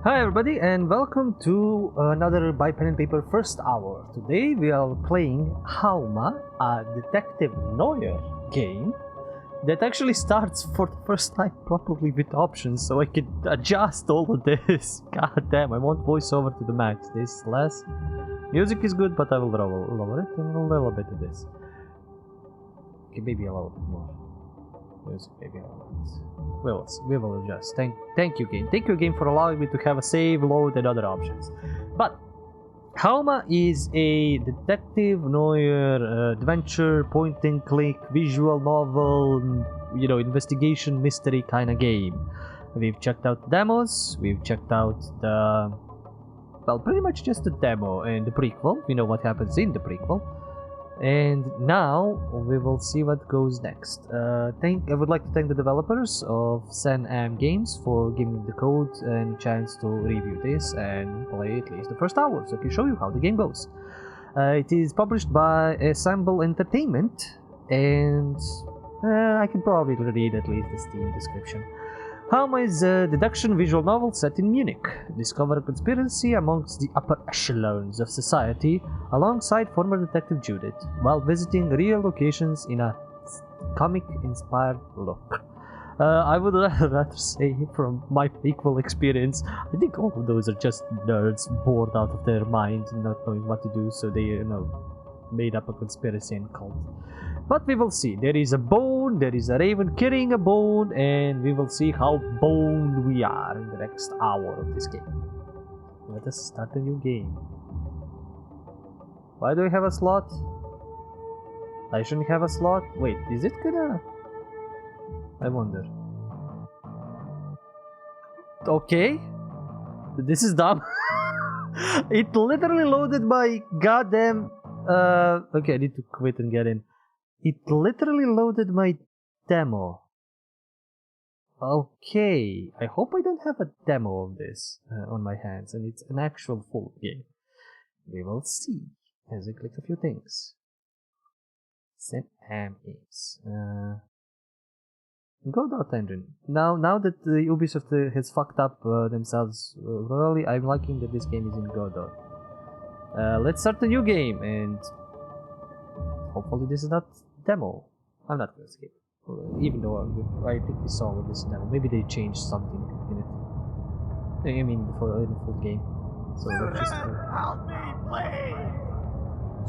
Hi everybody and welcome to another by pen and paper first hour. Today we are playing Hauma, a detective lawyer game that actually starts for the first time properly with options so I can adjust all of this. God damn, I want voiceover to the max. This less. Music is good, but I will lower it in a little bit of this. Okay, maybe a little bit more. Music, maybe a little bit. We will adjust. Thank you game for allowing me to have a save, load and other options. But Hauma is a detective noir adventure point and click visual novel, investigation mystery kind of game. We've checked out the demos, we've checked out pretty much just the demo and the prequel. We know what happens in the prequel. And now we will see what goes next. I would like to thank the developers of San Am Games for giving me the code and chance to review this and play at least the first hour, so I can show you how the game goes. It is published by Assemble Entertainment, and I can probably read at least the Steam description. Hauma is a deduction visual novel set in Munich. Discover a conspiracy amongst the upper echelons of society alongside former detective Judith while visiting real locations in a comic-inspired look. I would rather say from my equal experience, I think all of those are just nerds bored out of their minds and not knowing what to do, so they, made up a conspiracy and cult. But we will see. There is a bone, there is a raven carrying a bone, and we will see how boned we are in the next hour of this game. Let us start a new game. Why do I have a slot? I shouldn't have a slot? Wait, is it gonna... I wonder. Okay. This is dumb. It literally loaded my goddamn... okay, I need to quit and get in. It literally loaded my demo. Okay, I hope I don't have a demo of this on my hands and it's an actual full game. We will see as I click a few things. San Am Games. Godot engine. Now that Ubisoft has fucked up themselves royally, I'm liking that this game is in Godot. Let's start a new game and hopefully this is not demo. I'm not gonna skip, even though I think we saw with this demo. Maybe they changed something in it. I mean, for the full game. So let's just help me, please.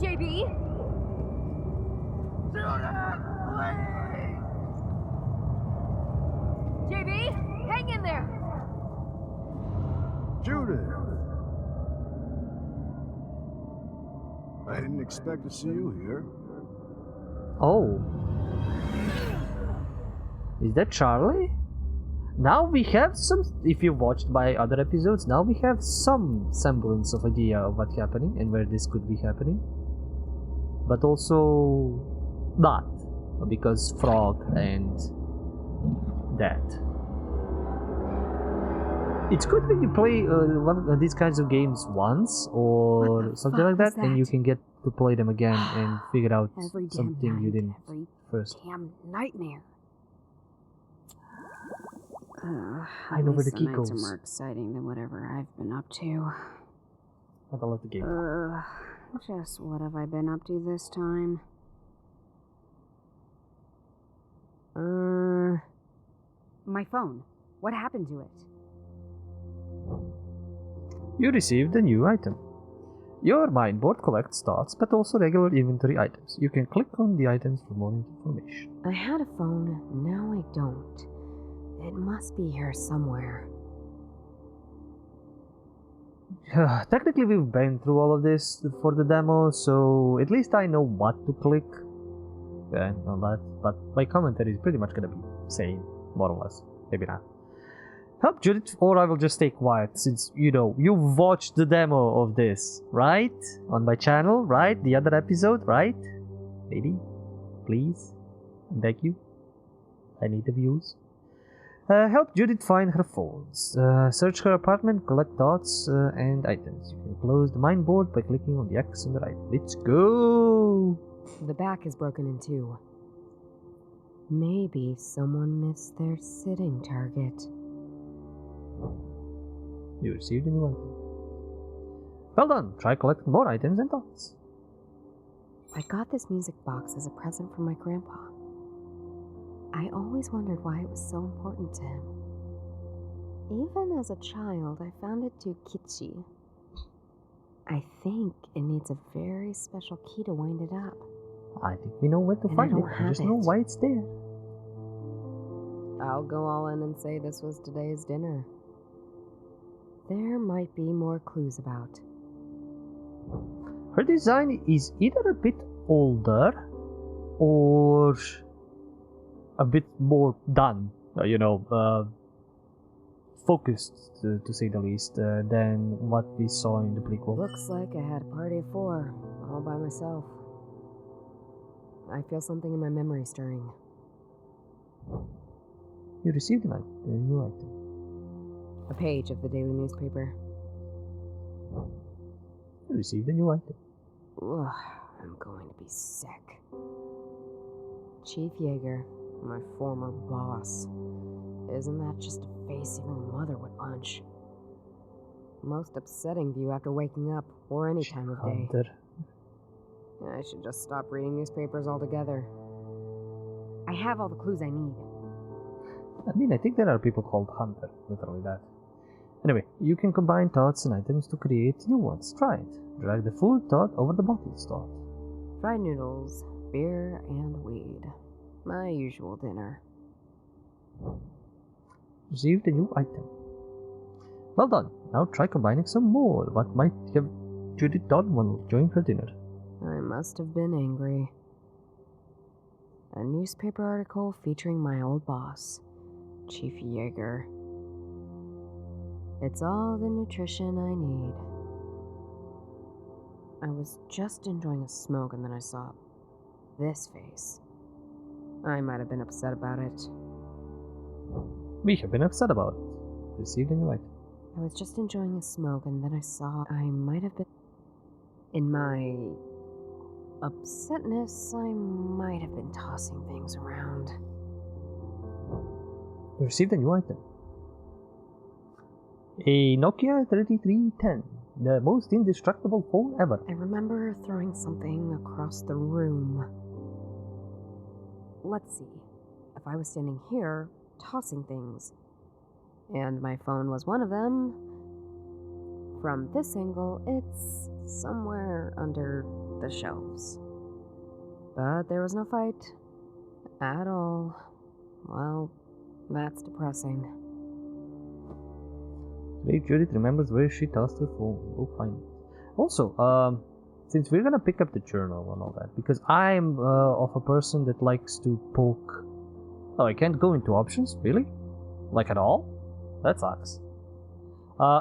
JB. Judith, please. JB, hang in there. Judith! I didn't expect to see you here. Oh. Is that Charlie? Now we have some... If you watched my other episodes, now we have some semblance of idea of what's happening and where this could be happening. But also... not. Because Frog and... that. It's good when you play one of these kinds of games once or something like that, and you can get to play them again and figure out something you didn't first. Damn nightmare. I know where the key nights goes. are more exciting than whatever I've been up to. I'll let the game. Just what have I been up to this time? My phone. What happened to it? You received a new item. Your mind board collects thoughts, but also regular inventory items. You can click on the items for more information. I had a phone, now I don't. It must be here somewhere. Technically, we've been through all of this for the demo, so at least I know what to click. And all that, but my commentary is pretty much gonna be same, more or less. Maybe not. Help Judith, or I will just stay quiet, since, you've watched the demo of this, right? On my channel, right? The other episode, right? Maybe? Please? Beg you? I need the views. Help Judith find her phones. Search her apartment, collect thoughts and items. You can close the mind board by clicking on the X on the right. Let's go! The back is broken in two. Maybe someone missed their sitting target. You received a new item. Well done. Try collecting more items and dots. I got this music box as a present from my grandpa. I always wondered why it was so important to him. Even as a child, I found it too kitschy. I think it needs a very special key to wind it up. I think we know where to And find I it. don't I have just know it. why it's there. I'll go all in and say this was today's dinner. There might be more clues about. Her design is either a bit older or a bit more done, focused, to say the least, than what we saw in the prequel. Looks like I had a party of 4, all by myself. I feel something in my memory stirring. You received a new item. A page of the daily newspaper. You received a new item. Ugh, I'm going to be sick. Chief Yeager, my former boss. Isn't that just a face even a mother would punch? Most upsetting view after waking up, or any time of day. Hunter. I should just stop reading newspapers altogether. I have all the clues I need. I mean, I think there are people called Hunter, literally that. Anyway, you can combine thoughts and items to create new ones. Try it. Drag the food thought over the bottles thought. Fried noodles, beer, and weed. My usual dinner. Received a new item. Well done. Now try combining some more. What might have Judith done when during her dinner? I must have been angry. A newspaper article featuring my old boss, Chief Yeager. It's all the nutrition I need. I was just enjoying a smoke and then I saw this face. I might have been upset about it. We have been upset about it. Received a new item. I was just enjoying a smoke and then I saw I might have been... In my upsetness, I might have been tossing things around. You received a new item. A Nokia 3310. The most indestructible phone ever. I remember throwing something across the room. Let's see. If I was standing here, tossing things, and my phone was one of them, from this angle, it's somewhere under the shelves. But there was no fight. At all. Well, that's depressing. Today Judith remembers where she tossed her phone. We'll find it. Also, since we're gonna pick up the journal and all that, because I'm of a person that likes to poke... Oh, I can't go into options? Really? Like at all? That sucks.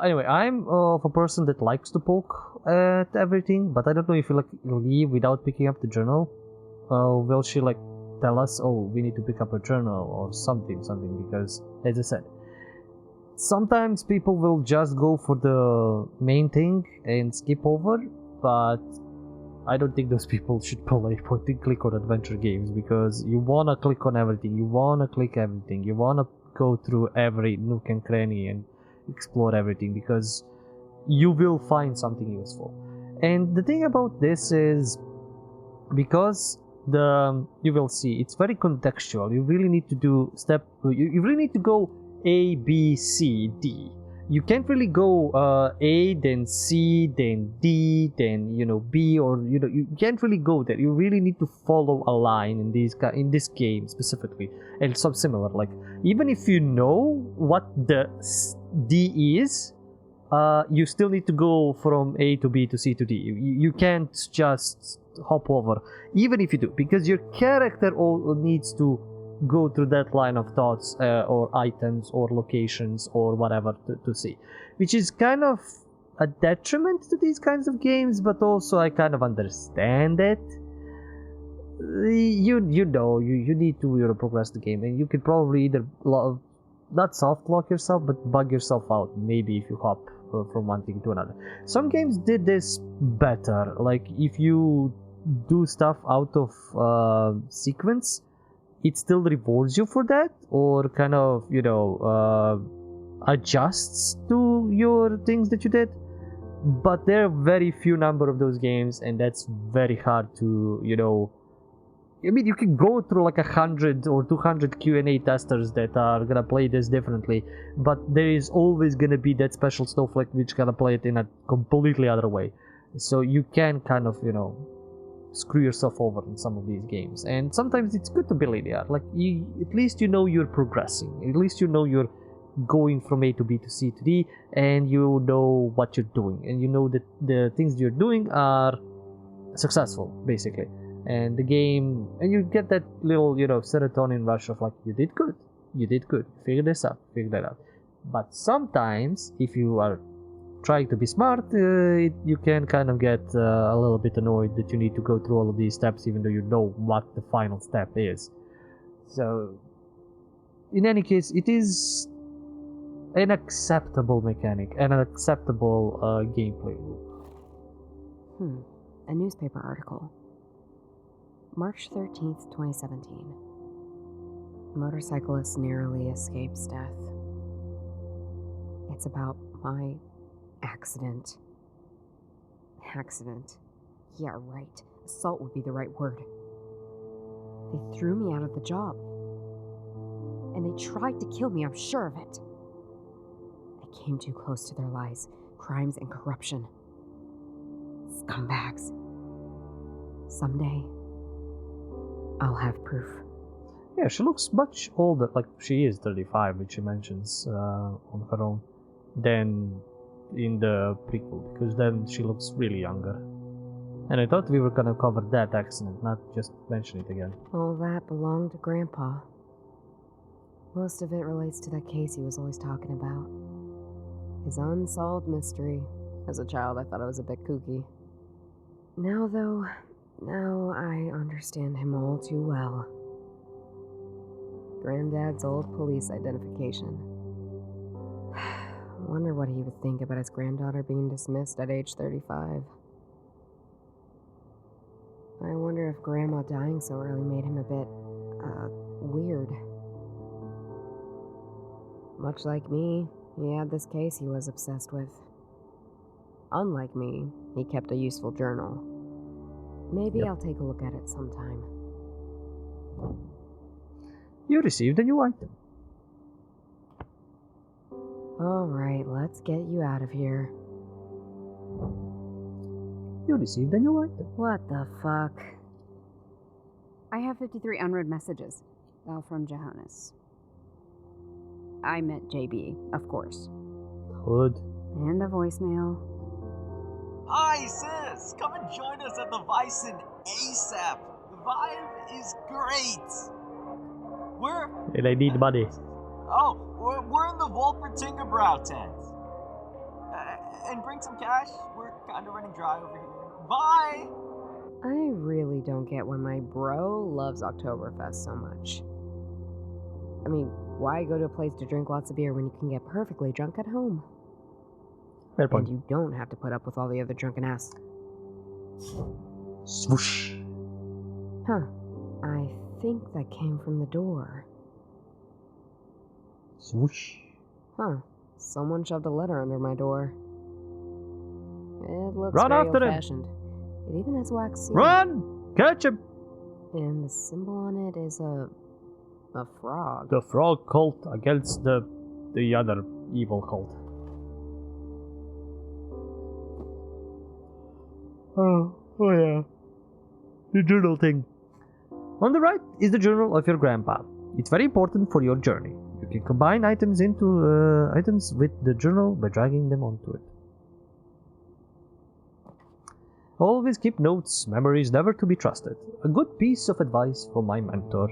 Anyway, I'm of a person that likes to poke at everything, but I don't know if you leave without picking up the journal. Will she tell us, oh, we need to pick up a journal or something, because, as I said, sometimes people will just go for the main thing and skip over, but I don't think those people should play point-and-click or adventure games, because you wanna click on everything, you wanna click everything, you wanna go through every nook and cranny and explore everything, because you will find something useful. And the thing about this is, because you will see, it's very contextual. You really need to do you really need to go A, B, C, D. You can't really go A, then C, then D, then B, or you can't really go there. You really need to follow a line in this game specifically, and some similar. Even if you know what the D is, you still need to go from A to B to C to D. You can't just hop over, even if you do, because your character all needs to go through that line of thoughts or items or locations or whatever to see, which is kind of a detriment to these kinds of games, but also I kind of understand it. You need to progress the game, and you could probably either not soft lock yourself, but bug yourself out, maybe, if you hop from one thing to another. Some games did this better, if you do stuff out of sequence, it still rewards you for that, or kind of adjusts to your things that you did, but there are very few number of those games, and that's very hard to, I mean, you can go through like 100 or 200 Q&A testers that are gonna play this differently, but there is always gonna be that special snowflake which gonna play it in a completely other way. So you can kind of, screw yourself over in some of these games. And sometimes it's good to be linear. Like, at least you know you're progressing. At least you know you're going from A to B to C to D, and you know what you're doing. And you know that the things you're doing are successful, basically. And the game, and you get that little, serotonin rush of like, you did good, figure this out, figure that out. But sometimes, if you are trying to be smart, you can kind of get a little bit annoyed that you need to go through all of these steps, even though you know what the final step is. So, in any case, it is an acceptable mechanic and an acceptable gameplay loop. A newspaper article. March 13th, 2017. Motorcyclist narrowly escapes death. It's about my accident. Accident. Yeah, right. Assault would be the right word. They threw me out of the job. And they tried to kill me, I'm sure of it. I came too close to their lies, crimes, and corruption. Scumbags. Someday, I'll have proof. Yeah, she looks much older, like she is 35, which she mentions on her own, than in the prequel, because then she looks really younger. And I thought we were gonna cover that accident, not just mention it again. All that belonged to Grandpa. Most of it relates to that case he was always talking about. His unsolved mystery. As a child, I thought it was a bit kooky. Now I understand him all too well. Granddad's old police identification. Wonder what he would think about his granddaughter being dismissed at age 35. I wonder if Grandma dying so early made him a bit, weird. Much like me, he had this case he was obsessed with. Unlike me, he kept a useful journal. Maybe I'll take a look at it sometime. You received a new item. Alright, let's get you out of here. You received a new item. What the fuck? I have 53 unread messages. All from Johannes. I meant JB, of course. Good. And a voicemail. Hi, sis! Come and join us at the Bison ASAP! The vibe is great! And I need money. We're in the Volper Tinkerbrow tent. And bring some cash. We're kind of running dry over here. Bye! I really don't get why my bro loves Oktoberfest so much. I mean, why go to a place to drink lots of beer when you can get perfectly drunk at home? Fair point. And you don't have to put up with all the other drunken ass. Swoosh. Huh. I think that came from the door. Swoosh. Huh. Someone shoved a letter under my door. It looks Run very after him. old-fashioned. It even has wax seal. Run! Catch him! And the symbol on it is a frog. The frog cult against the other evil cult. Oh yeah. The journal thing. On the right is the journal of your grandpa. It's very important for your journey. You can combine items into items with the journal by dragging them onto it. Always keep notes, memories never to be trusted. A good piece of advice from my mentor,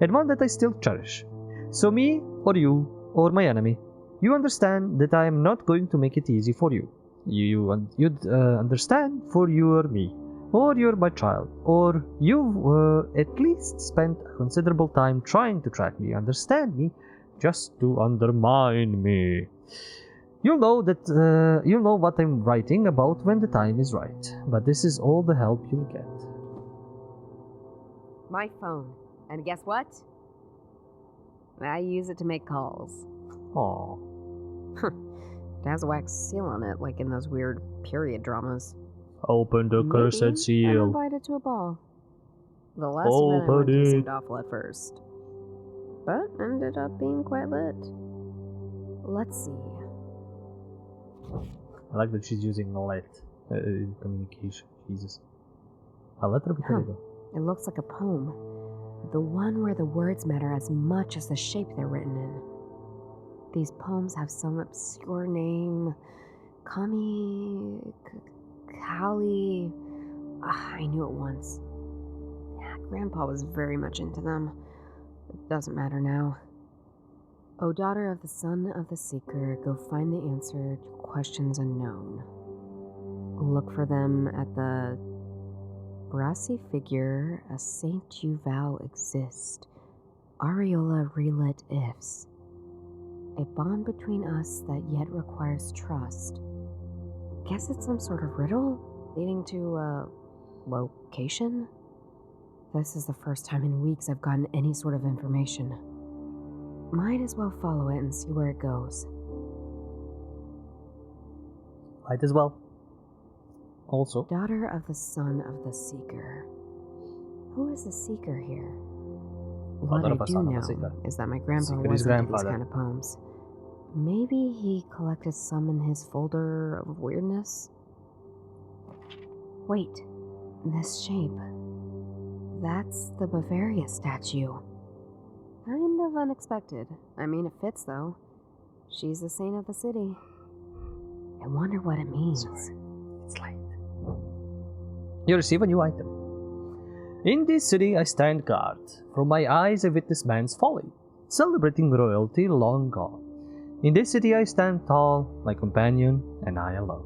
and one that I still cherish. So me, or you, or my enemy, you understand that I am not going to make it easy for you. You'd understand for you or me, or you're my child, or you've at least spent a considerable time trying to track me, understand me, just to undermine me. You'll know that you'll know what I'm writing about when the time is right. But this is all the help you'll get. My phone. And guess what? I use it to make calls. Aww. It has a wax seal on it, like in those weird period dramas. Open the Maybe cursed I'm seal. invited to a ball. The last event I went Open to it. seemed awful at first, but ended up being quite lit. Let's see. I like that she's using let communication. Jesus. A letter of Huh. It looks like a poem. The one where the words matter as much as the shape they're written in. These poems have some obscure name. Kali. I knew it once. Yeah, Grandpa was very much into them. It doesn't matter now. O daughter of the son of the seeker, go find the answer to questions unknown. Look for them at the brassy figure, a saint you vow exist. Areola relit ifs. A bond between us that yet requires trust. Guess it's some sort of riddle leading to a location? This is the first time in weeks I've gotten any sort of information. Might as well follow it and see where it goes. Might as well. Also. Daughter of the son of the seeker. Who is the seeker here? What Daughter I of a do son of a know seeker. is that my grandpa Seeker is was into these grandfather. kind of poems. Maybe he collected some in his folder of weirdness? Wait, this shape. That's the Bavaria statue. Kind of unexpected. I mean, it fits though. She's the saint of the city. I wonder what it means. It's late. You receive a new item. In this city I stand guard. From my eyes I witness man's folly, celebrating royalty long gone. In this city I stand tall, my companion, and I alone.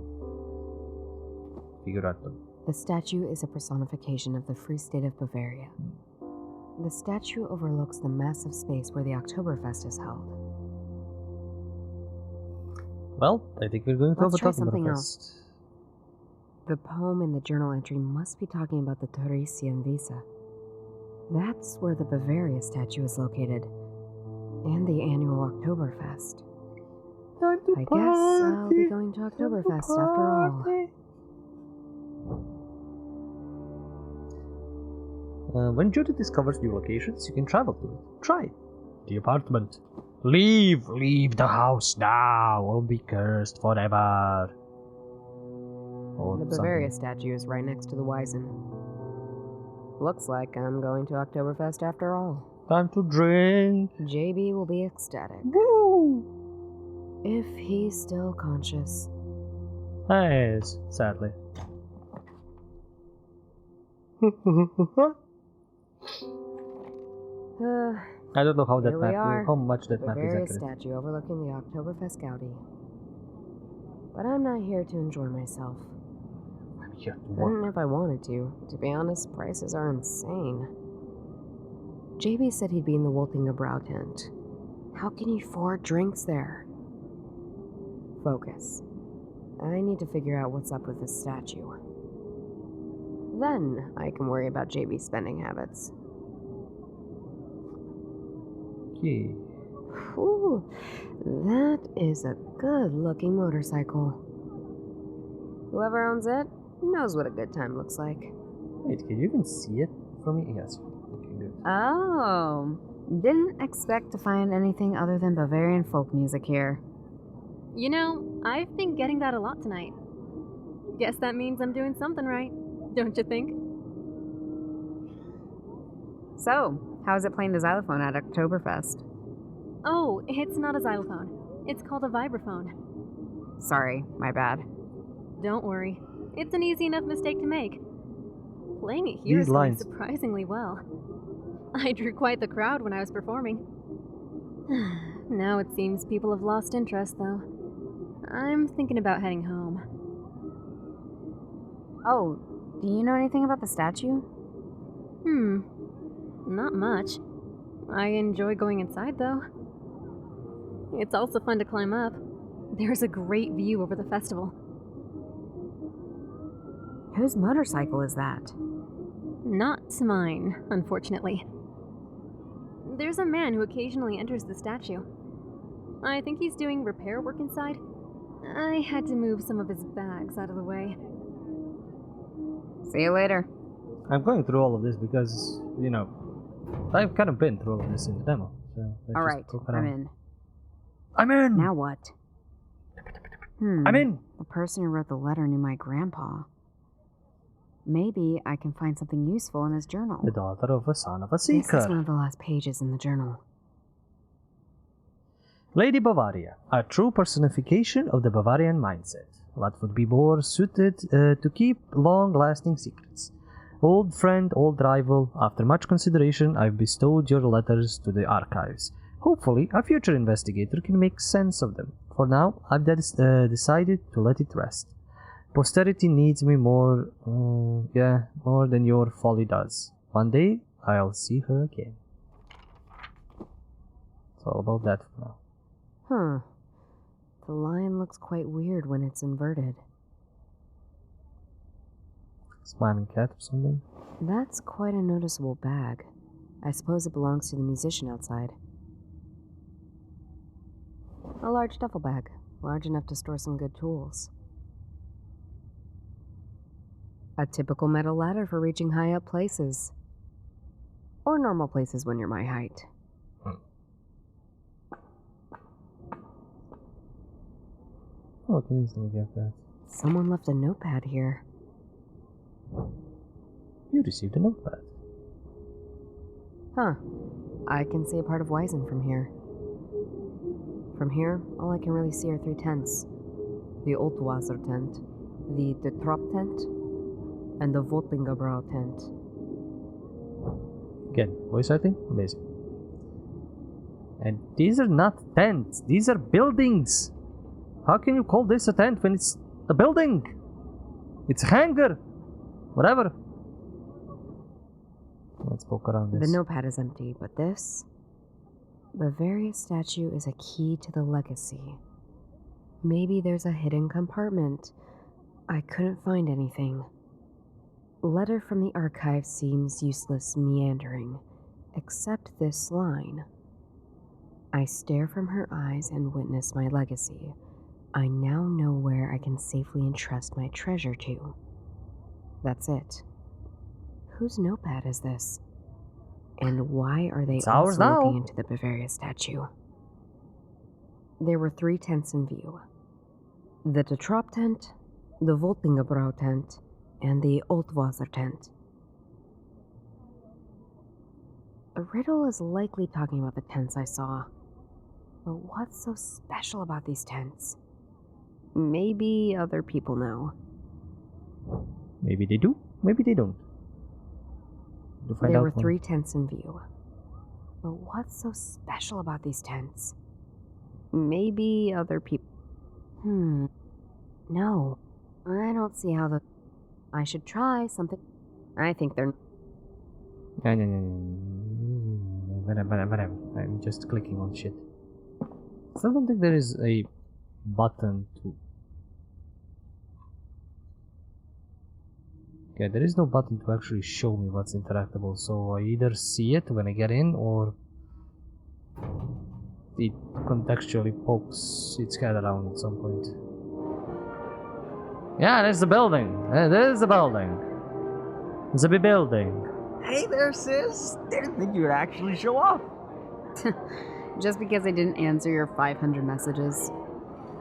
Figuratum. The statue is a personification of the free state of Bavaria. The statue overlooks the massive space where the Oktoberfest is held. Well, I think we're going to Let's have a try talking something about else. this. The poem in the journal entry must be talking about the Torresian Visa. That's where the Bavaria statue is located, and the annual Oktoberfest. I guess I'll be going to Oktoberfest after all. When Judy discovers new locations, you can travel to it. Try it. The apartment. Leave the house now, or be cursed forever. Or The Bavaria statue is right next to the Wiesen. Looks like I'm going to Oktoberfest after all. Time to drink. JB will be ecstatic. Woo! If he's still conscious. Yes, sadly. I don't know how that Here we map, are. how much The that map is Bavaria accurate. statue overlooking the Oktoberfest Gaudi. But I'm not here to enjoy myself. I'm here to Couldn't work. if I wanted to. To be honest, prices are insane. JB said he'd be in the Woltinger Brow tent. How can you afford drinks there? Focus. I need to figure out what's up with this statue. Then I can worry about JB's spending habits. Okay. Whew, that is a good-looking motorcycle. Whoever owns it knows what a good time looks like. Wait, can you even see it from me? Yes. Okay, good. Oh, didn't expect to find anything other than Bavarian folk music here. You know, I've been getting that a lot tonight. Guess that means I'm doing something right, don't you think? So, how is it playing the xylophone at Oktoberfest? Oh, it's not a xylophone. It's called a vibraphone. Sorry, my bad. Don't worry. It's an easy enough mistake to make. Playing it here These is going lines. surprisingly well. I drew quite the crowd when I was performing. Now it seems people have lost interest, though. I'm thinking about heading home. Oh, do you know anything about the statue? Not much. I enjoy going inside, though. It's also fun to climb up. There's a great view over the festival. Whose motorcycle is that? Not mine, unfortunately. There's a man who occasionally enters the statue. I think he's doing repair work inside. I had to move some of his bags out of the way. See you later. I'm going through all of this because, you know, I've kind of been through all of this in the demo. So All right, I'm in. I'm in! Now what? I'm in! The person who wrote the letter knew my grandpa. Maybe I can find something useful in his journal. The daughter of a son of a This is seeker. one of the last pages in the journal. Lady Bavaria, a true personification of the Bavarian mindset. What would be more suited to keep long-lasting secrets? Old friend, old rival, after much consideration, I've bestowed your letters to the archives. Hopefully, a future investigator can make sense of them. For now, I've decided to let it rest. Posterity needs me more than your folly does. One day, I'll see her again. It's all about that for now. Huh. The line looks quite weird when it's inverted. Smiling cat or something? That's quite a noticeable bag. I suppose it belongs to the musician outside. A large duffel bag, large enough to store some good tools. A typical metal ladder for reaching high up places. Or normal places when you're my height. Oh, I can easily get that. Someone left a notepad here. You received a notepad. Huh. I can see a part of Wiesen from here. From here, all I can really see are 3 tents. The Altwasser tent, the Trop tent, and the Votlingerbrau tent. Again, voice acting? Amazing. And these are not tents, these are buildings! How can you call this a tent when it's a building? It's a hangar! Whatever. Let's poke around this. The notepad is empty, but this... Bavaria statue is a key to the legacy. Maybe there's a hidden compartment. I couldn't find anything. Letter from the archive seems useless meandering, except this line. I stare from her eyes and witness my legacy. I now know where I can safely entrust my treasure to. That's it. Whose notepad is this? And why are they It's ours also now. looking into the Bavaria statue? There were 3 tents in view. The Trop tent, the Votlingerbrau tent, and the Altwasser tent. The riddle is likely talking about the tents I saw. But what's so special about these tents? Maybe other people know. Maybe they do, maybe they don't. To find There out were when- 3 tents in view. But what's so special about these tents? Maybe other people... No. I don't see how the... I should try something... I think they're... Whatever. I'm just clicking on shit. So I don't think there is a button to... Okay, there is no button to actually show me what's interactable, so I either see it when I get in, or it contextually pokes its head around at some point. Yeah, there's the building! There's the building! It's a big building. Hey there, sis. Didn't think you would actually show up. Just because I didn't answer your 500 messages.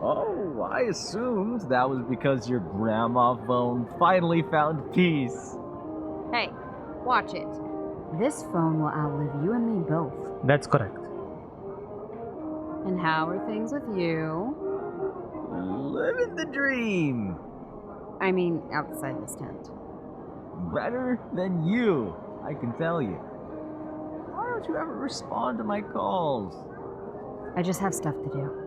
Oh, I assumed that was because your grandma phone finally found peace. Hey, watch it. This phone will outlive you and me both. That's correct. And how are things with you? Living the dream. I mean, outside this tent. Better than you, I can tell you. Why don't you ever respond to my calls? I just have stuff to do.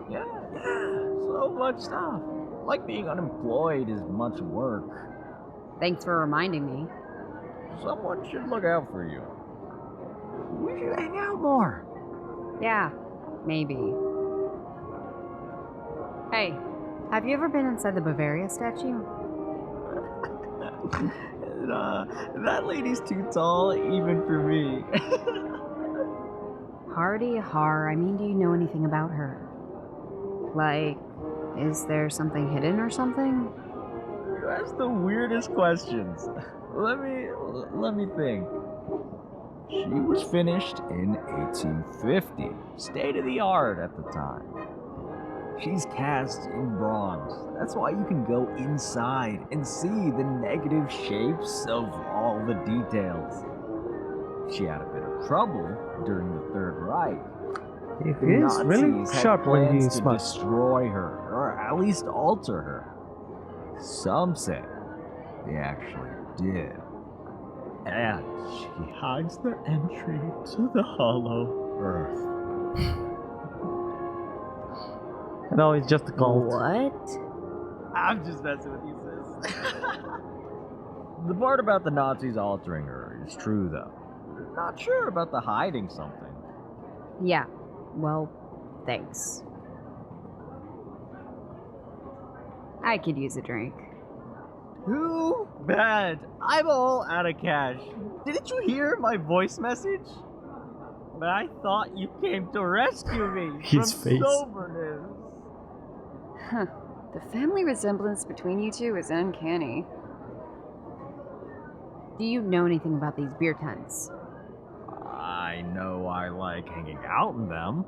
Yeah, so much stuff. Like being unemployed is much work. Thanks for reminding me. Someone should look out for you. We should hang out more. Yeah, maybe. Hey, have you ever been inside the Bavaria statue? That lady's too tall even for me. Party har. I mean, do you know anything about her? Like, is there something hidden or something? You ask the weirdest questions. Let me think. She was finished in 1850, state of the art at the time. She's cast in bronze. That's why you can go inside and see the negative shapes of all the details. She had a bit of trouble during the Third Reich. He is really Nazis had sharp when plans he's to smart. destroy her, or at least alter her. Some say they actually did. And she hides the entry to the hollow earth. No, it's just a cult. What? I'm just messing with you, sis. The part about the Nazis altering her is true, though. Not sure about the hiding something. Yeah. Well, thanks. I could use a drink. Too bad. I'm all out of cash. Didn't you hear my voice message? But I thought you came to rescue me His from face. soberness. Huh. The family resemblance between you two is uncanny. Do you know anything about these beer tents? I know I like hanging out in them.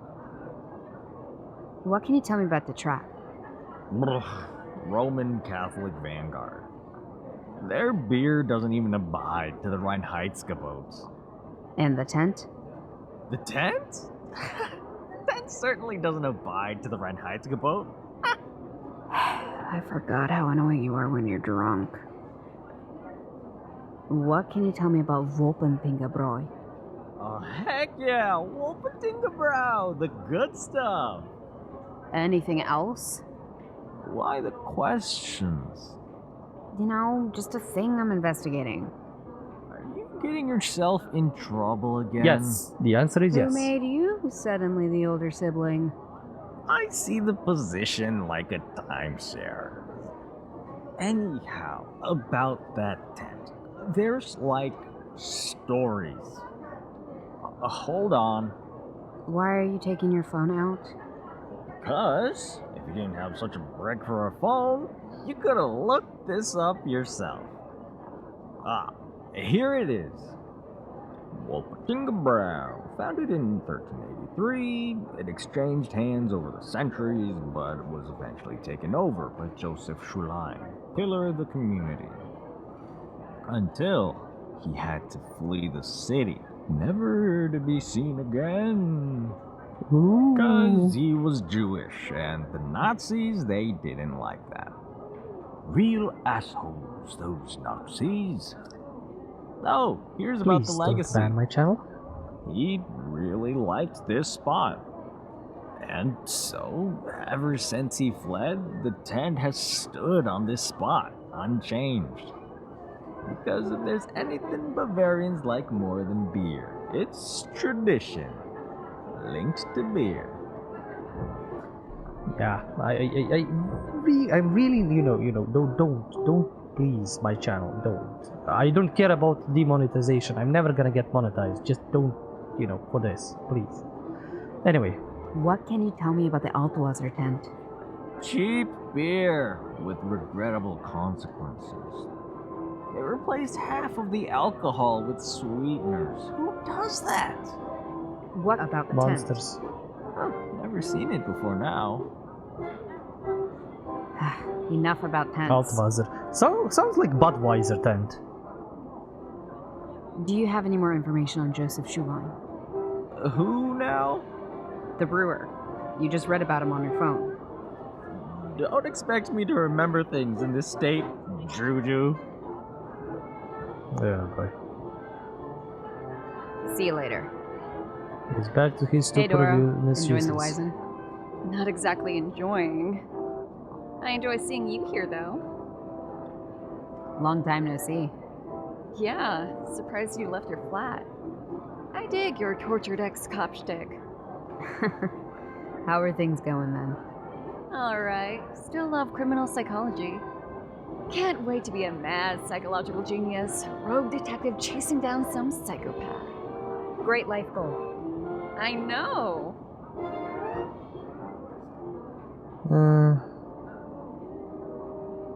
What can you tell me about the track? Roman Catholic Vanguard. Their beer doesn't even abide to the Reinheitsgebot. And the tent? The tent? The tent certainly doesn't abide to the Reinheitsgebot. I forgot how annoying you are when you're drunk. What can you tell me about Wolpentingebräu? Oh, heck yeah! Wolpentingebräu! The good stuff! Anything else? Why the questions? You know, just a thing I'm investigating. Are you getting yourself in trouble again? Yes, the answer is yes. Who made you suddenly the older sibling? I see the position like a timeshare. Anyhow, about that tent. There's like stories. Hold on. Why are you taking your phone out? Because if you didn't have such a brick for a phone, you could have looked this up yourself. Here it is. Wolpentingebräu, founded in 1383, it exchanged hands over the centuries, but was eventually taken over by Joseph Schulein, pillar of the community. Until he had to flee the city, never to be seen again. Because he was Jewish, and the Nazis, they didn't like that. Real assholes, those Nazis. Oh, here's about the Please legacy. don't ban my channel. He really liked this spot. And so, ever since he fled, the tent has stood on this spot, unchanged. Because if there's anything Bavarians like more than beer, it's tradition. Linked to beer. Yeah, I'm really, don't please my channel, don't. I don't care about demonetization. I'm never gonna get monetized. Just don't, for this, please. Anyway, What can you tell me about the Altwasser tent? Cheap beer with regrettable consequences. They replaced half of the alcohol with sweeteners. Who does that? What about the monsters. Never seen it before now. tent? Enough about tents. Altwasser. Sounds like Budweiser tent. Do you have any more information on Joseph Schulein? Who now? The brewer. You just read about him on your phone. Don't expect me to remember things in this state, Juju. Yeah, boy. See you later. He's back to his Hey Dora, stupid enjoying the Wizen? Not exactly enjoying. I enjoy seeing you here, though. Long time no see. Yeah, surprised you left your flat. I dig your tortured ex-cop shtick. How are things going then? Alright, still love criminal psychology. Can't wait to be a mad psychological genius, rogue detective chasing down some psychopath. Great life goal. I know.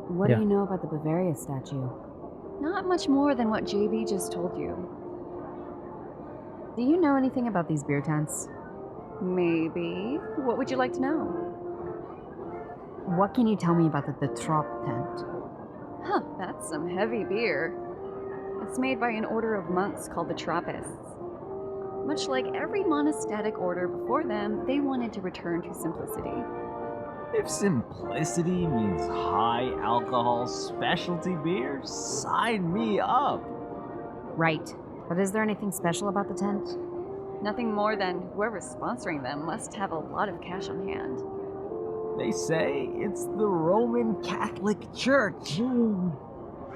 What Yeah. do you know about the Bavaria statue? Not much more than what JB just told you. Do you know anything about these beer tents? Maybe. What would you like to know? What can you tell me about the Trop tent? Huh, that's some heavy beer. It's made by an order of monks called the Trappists. Much like every monastic order before them, they wanted to return to simplicity. If simplicity means high alcohol specialty beer, sign me up. Right. But is there anything special about the tent? Nothing more than whoever's sponsoring them must have a lot of cash on hand. They say it's the Roman Catholic Church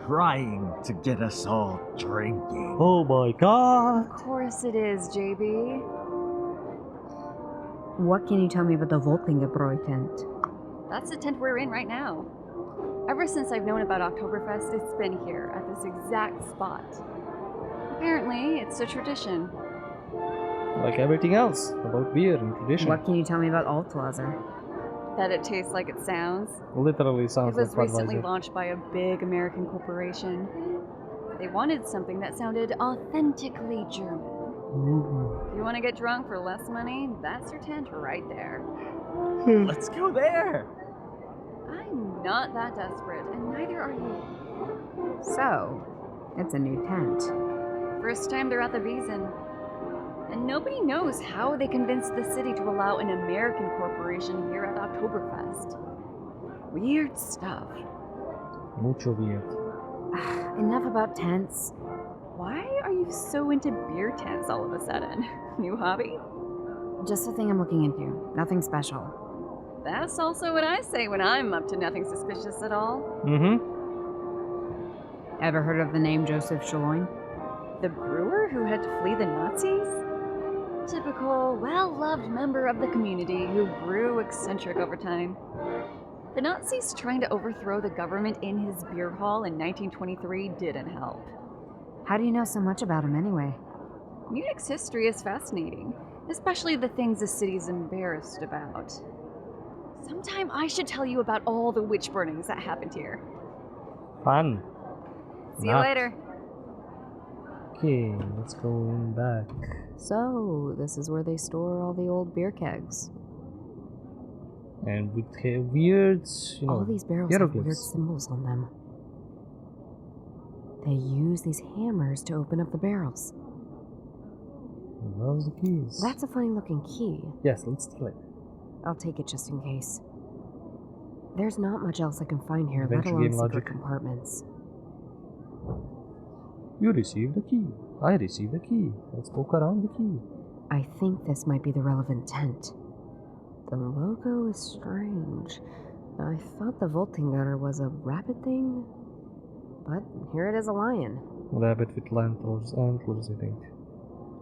trying to get us all drinking. Oh my god! Of course it is, JB. What can you tell me about the Voltingebräu tent? That's the tent we're in right now. Ever since I've known about Oktoberfest, it's been here, at this exact spot. Apparently, it's a tradition. Like everything else about beer and tradition. What can you tell me about Altwasser? That it tastes like it sounds. Literally It sounds was like recently Budweiser. launched by a big American corporation. They wanted something that sounded authentically German. Mhm. If you want to get drunk for less money, that's your tent right there. Let's go there. I'm not that desperate, and neither are you. So, it's a new tent. First time they're at the Wiesn. And nobody knows how they convinced the city to allow an American corporation here at Oktoberfest. Weird stuff. Mucho weird. Enough about tents. Why are you so into beer tents all of a sudden? New hobby? Just the thing I'm looking into. Nothing special. That's also what I say when I'm up to nothing suspicious at all. Mm-hmm. Ever heard of the name Joseph Schloin? The brewer who had to flee the Nazis? Typical, well-loved member of the community who grew eccentric over time. The Nazis trying to overthrow the government in his beer hall in 1923 didn't help. How do you know so much about him anyway? Munich's history is fascinating, especially the things the city's embarrassed about. Sometime I should tell you about all the witch burnings that happened here. Fun. See you Not- later. Okay, let's go in back. So, this is where they store all the old beer kegs. And with weird, you know, All these barrels have weird hieroglyphs. symbols on them. They use these hammers to open up the barrels. Those are the keys. That's a funny looking key. Yes, let's steal it. I'll take it just in case. There's not much else I can find here, let Adventure alone game secret logic. compartments. You received a key. I received a key. Let's poke around the key. I think this might be the relevant tent. The logo is strange. I thought the Voltinger was a rabbit thing, but here it is a lion. Rabbit with antlers, I think.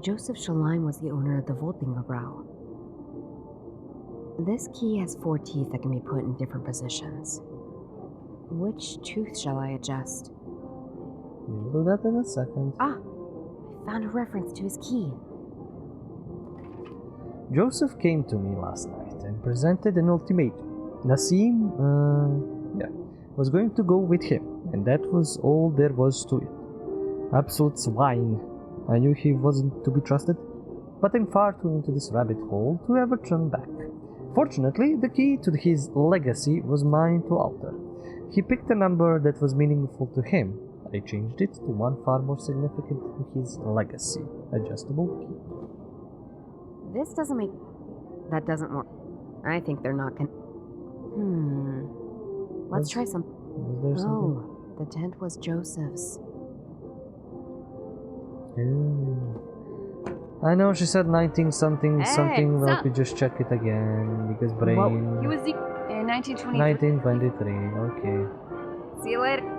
Joseph Schlein was the owner of the Voltingerbräu. This key has 4 teeth that can be put in different positions. Which tooth shall I adjust? We'll do that in a second. Ah! I found a reference to his key. Joseph came to me last night and presented an ultimatum. Nassim, was going to go with him, and that was all there was to it. Absolute swine. I knew he wasn't to be trusted, but I'm far too into this rabbit hole to ever turn back. Fortunately, the key to his legacy was mine to alter. He picked a number that was meaningful to him. I changed it to one far more significant to his legacy. Adjustable key. This doesn't make... That doesn't work. I think they're not Let's try some... Was there something? Oh, the tent was Joseph's. I know she said 19 something Hey, something. Let sup? me just check it again because brain. He was in 1923. 1923. Okay. See you later.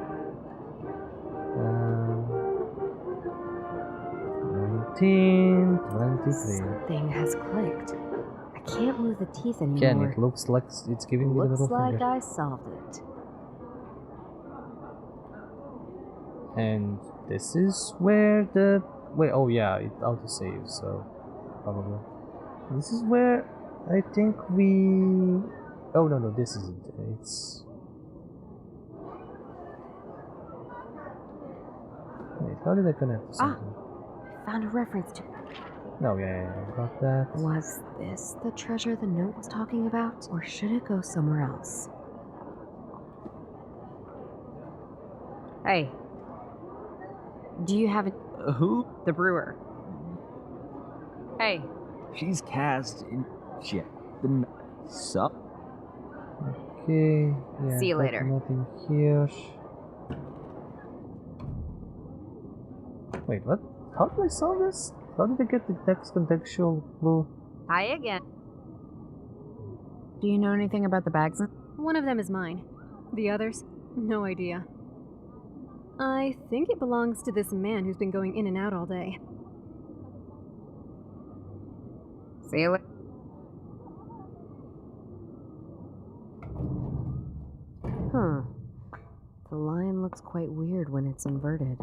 1923. Something has clicked. I can't move the teeth Ken, anymore. it looks like it's giving me the Looks middle like finger. I solved it. And this is where the... Wait, oh yeah, it auto-saves, so... Probably. This is where I think we... Oh, no, this isn't. It's... Wait, how did I connect to something? I found a reference to... No, yeah, I got that. Was this the treasure the note was talking about? Or should it go somewhere else? Hey. Do you have a... Who? The brewer. Hey. She's cast in shit. The sup? Okay, yeah. See you got later. Nothing here. Wait, what? How did I solve this? How did I get the text contextual clue? Hi again. Do you know anything about the bags? One of them is mine. The others? No idea. I think it belongs to this man who's been going in and out all day. See you later. Huh. The line looks quite weird when it's inverted.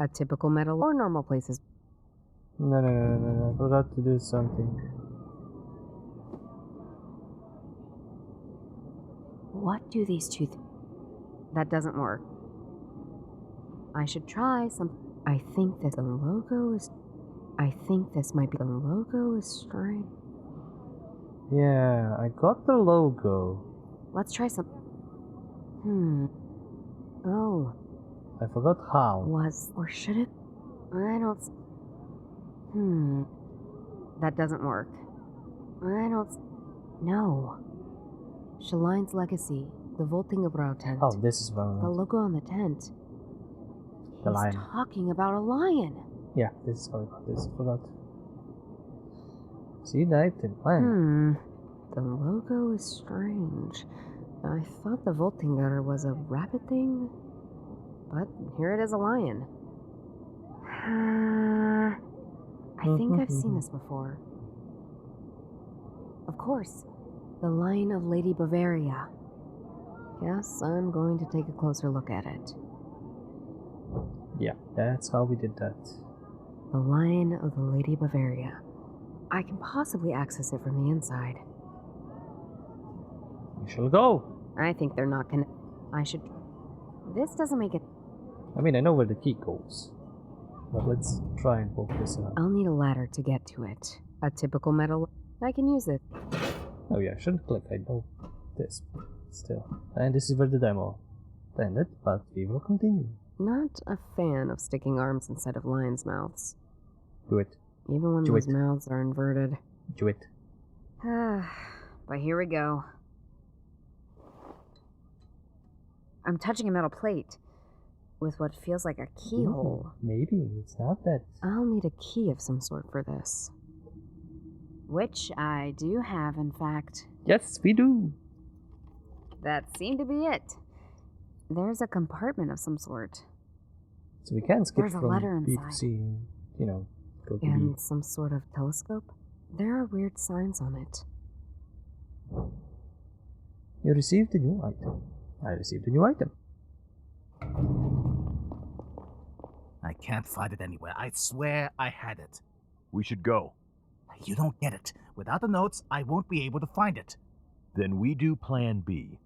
A typical metal or normal places. No, I forgot to do something. What do these two That doesn't work. I should try some... I think that the logo is... I think this might be the logo is strange. Yeah, I got the logo. Let's try some... Oh. I forgot how. Was... Or should it... I don't... That doesn't work. I don't... No. Shaline's legacy. The vaulting of Rao tent. Oh, this is The one. logo on the tent. The He's lion. talking about a lion. Yeah, this is how I got this. I forgot. See, that item. Lion. The logo is strange. I thought the vaulting gutter was a rabbit thing, but here it is, a lion. I think I've seen this before. Of course, the Lion of Lady Bavaria. Guess I'm going to take a closer look at it. Yeah, that's how we did that. The Lion of the Lady Bavaria. I can possibly access it from the inside. We shall go. I think they're not gonna... I should... This doesn't make it... I mean, I know where the key goes. But let's try and poke this out. I'll need a ladder to get to it. A typical metal... I can use it. Oh yeah, I shouldn't click. I know this. Still. And this is where the demo ended, but we will continue. Not a fan of sticking arms inside of lions' mouths. Do it. Even when Do those it. mouths are inverted. Do it. But here we go. I'm touching a metal plate with what feels like a keyhole. Maybe it's not that. I'll need a key of some sort for this. Which I do have, in fact. Yes, we do. That seemed to be it. There's a compartment of some sort. So we can skip There's a from letter B to inside. C and, you know, go to B. And some sort of telescope. There are weird signs on it. You received a new item. I received a new item. I can't find it anywhere. I swear I had it. We should go. You don't get it. Without the notes, I won't be able to find it. Then we do Plan B.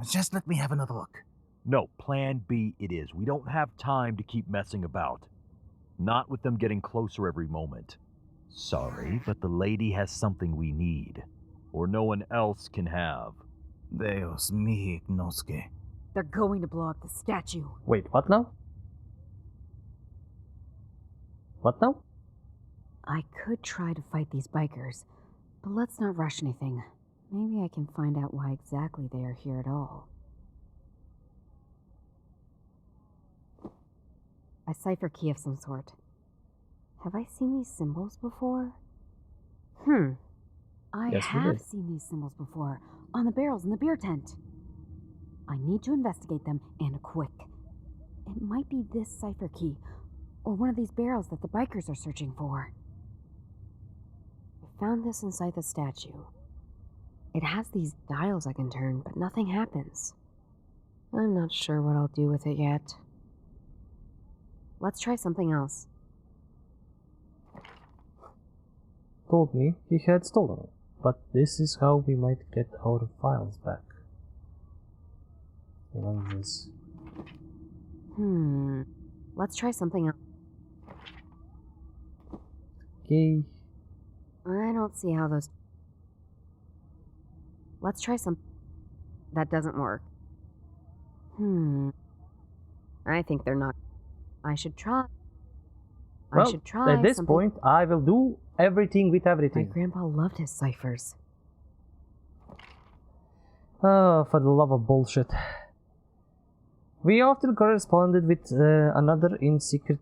Just let me have another look. No, Plan B it is. We don't have time to keep messing about. Not with them getting closer every moment. Sorry, but the lady has something we need. Or no one else can have. Deus me ignosce. They're going to blow up the statue. Wait, what now? What now? I could try to fight these bikers, but let's not rush anything. Maybe I can find out why exactly they are here at all. A cipher key of some sort. Have I seen these symbols before? I Yes, we have did. seen these symbols before, on the barrels in the beer tent. I need to investigate them, and quick. It might be this cipher key, or one of these barrels that the bikers are searching for. I found this inside the statue. It has these dials I can turn, but nothing happens. I'm not sure what I'll do with it yet. Let's try something else. told me he had stolen it. But this is how we might get our files back. What is this? Let's try something else. Okay. I don't see how those... Let's try some... That doesn't work. I think they're not... I should try. Well, I should try at this something... point, I will do everything with My everything. grandpa loved his ciphers. Oh, for the love of bullshit. We often corresponded with another in secret.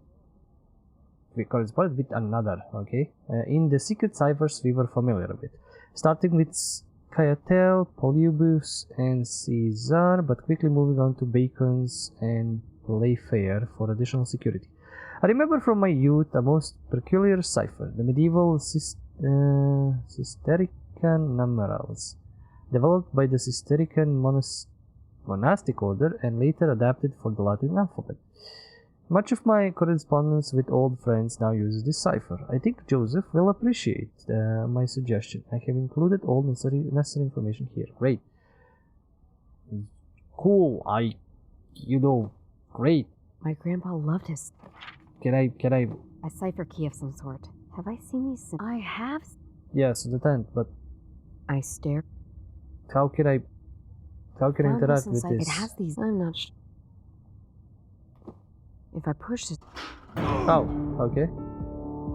We corresponded with another, okay? In the secret ciphers we were familiar with. Starting with Kayatel, Polyubus, and Caesar, but quickly moving on to Bacon's and Playfair for additional security. I remember from my youth a most peculiar cipher, the medieval Cistercian numerals, developed by the Cistercian monastic order and later adapted for the Latin alphabet. Much of my correspondence with old friends now uses this cipher. I think Joseph will appreciate my suggestion. I have included all necessary information here. Great. Cool. Great. My grandpa loved his... Can I... A cipher key of some sort. Have I seen these... I have... Yeah, so the tent, but... I stare... How can I interact with this? It has these... I'm not sure. If I push this... Oh, okay.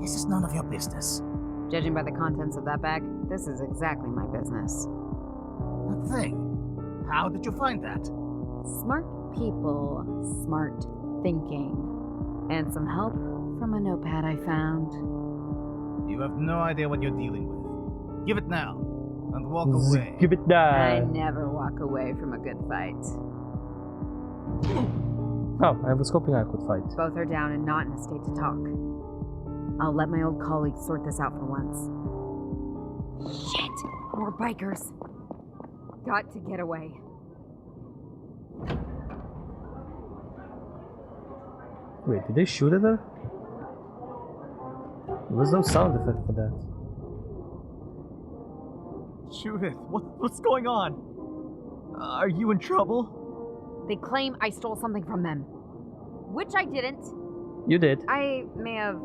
This is none of your business. Judging by the contents of that bag, this is exactly my business. A thing. How did you find that? Smart people, smart thinking. And some help from a notepad I found. You have no idea what you're dealing with. Give it now, and walk away. Give it I down. never walk away from a good fight. Oh, I was hoping I could fight. Both are down and not in a state to talk. I'll let my old colleagues sort this out for once. Shit! More bikers! Got to get away. Wait, did they shoot at her? There was no sound effect for that. Judith, what's going on? Are you in trouble? They claim I stole something from them. Which I didn't. You did. I may have...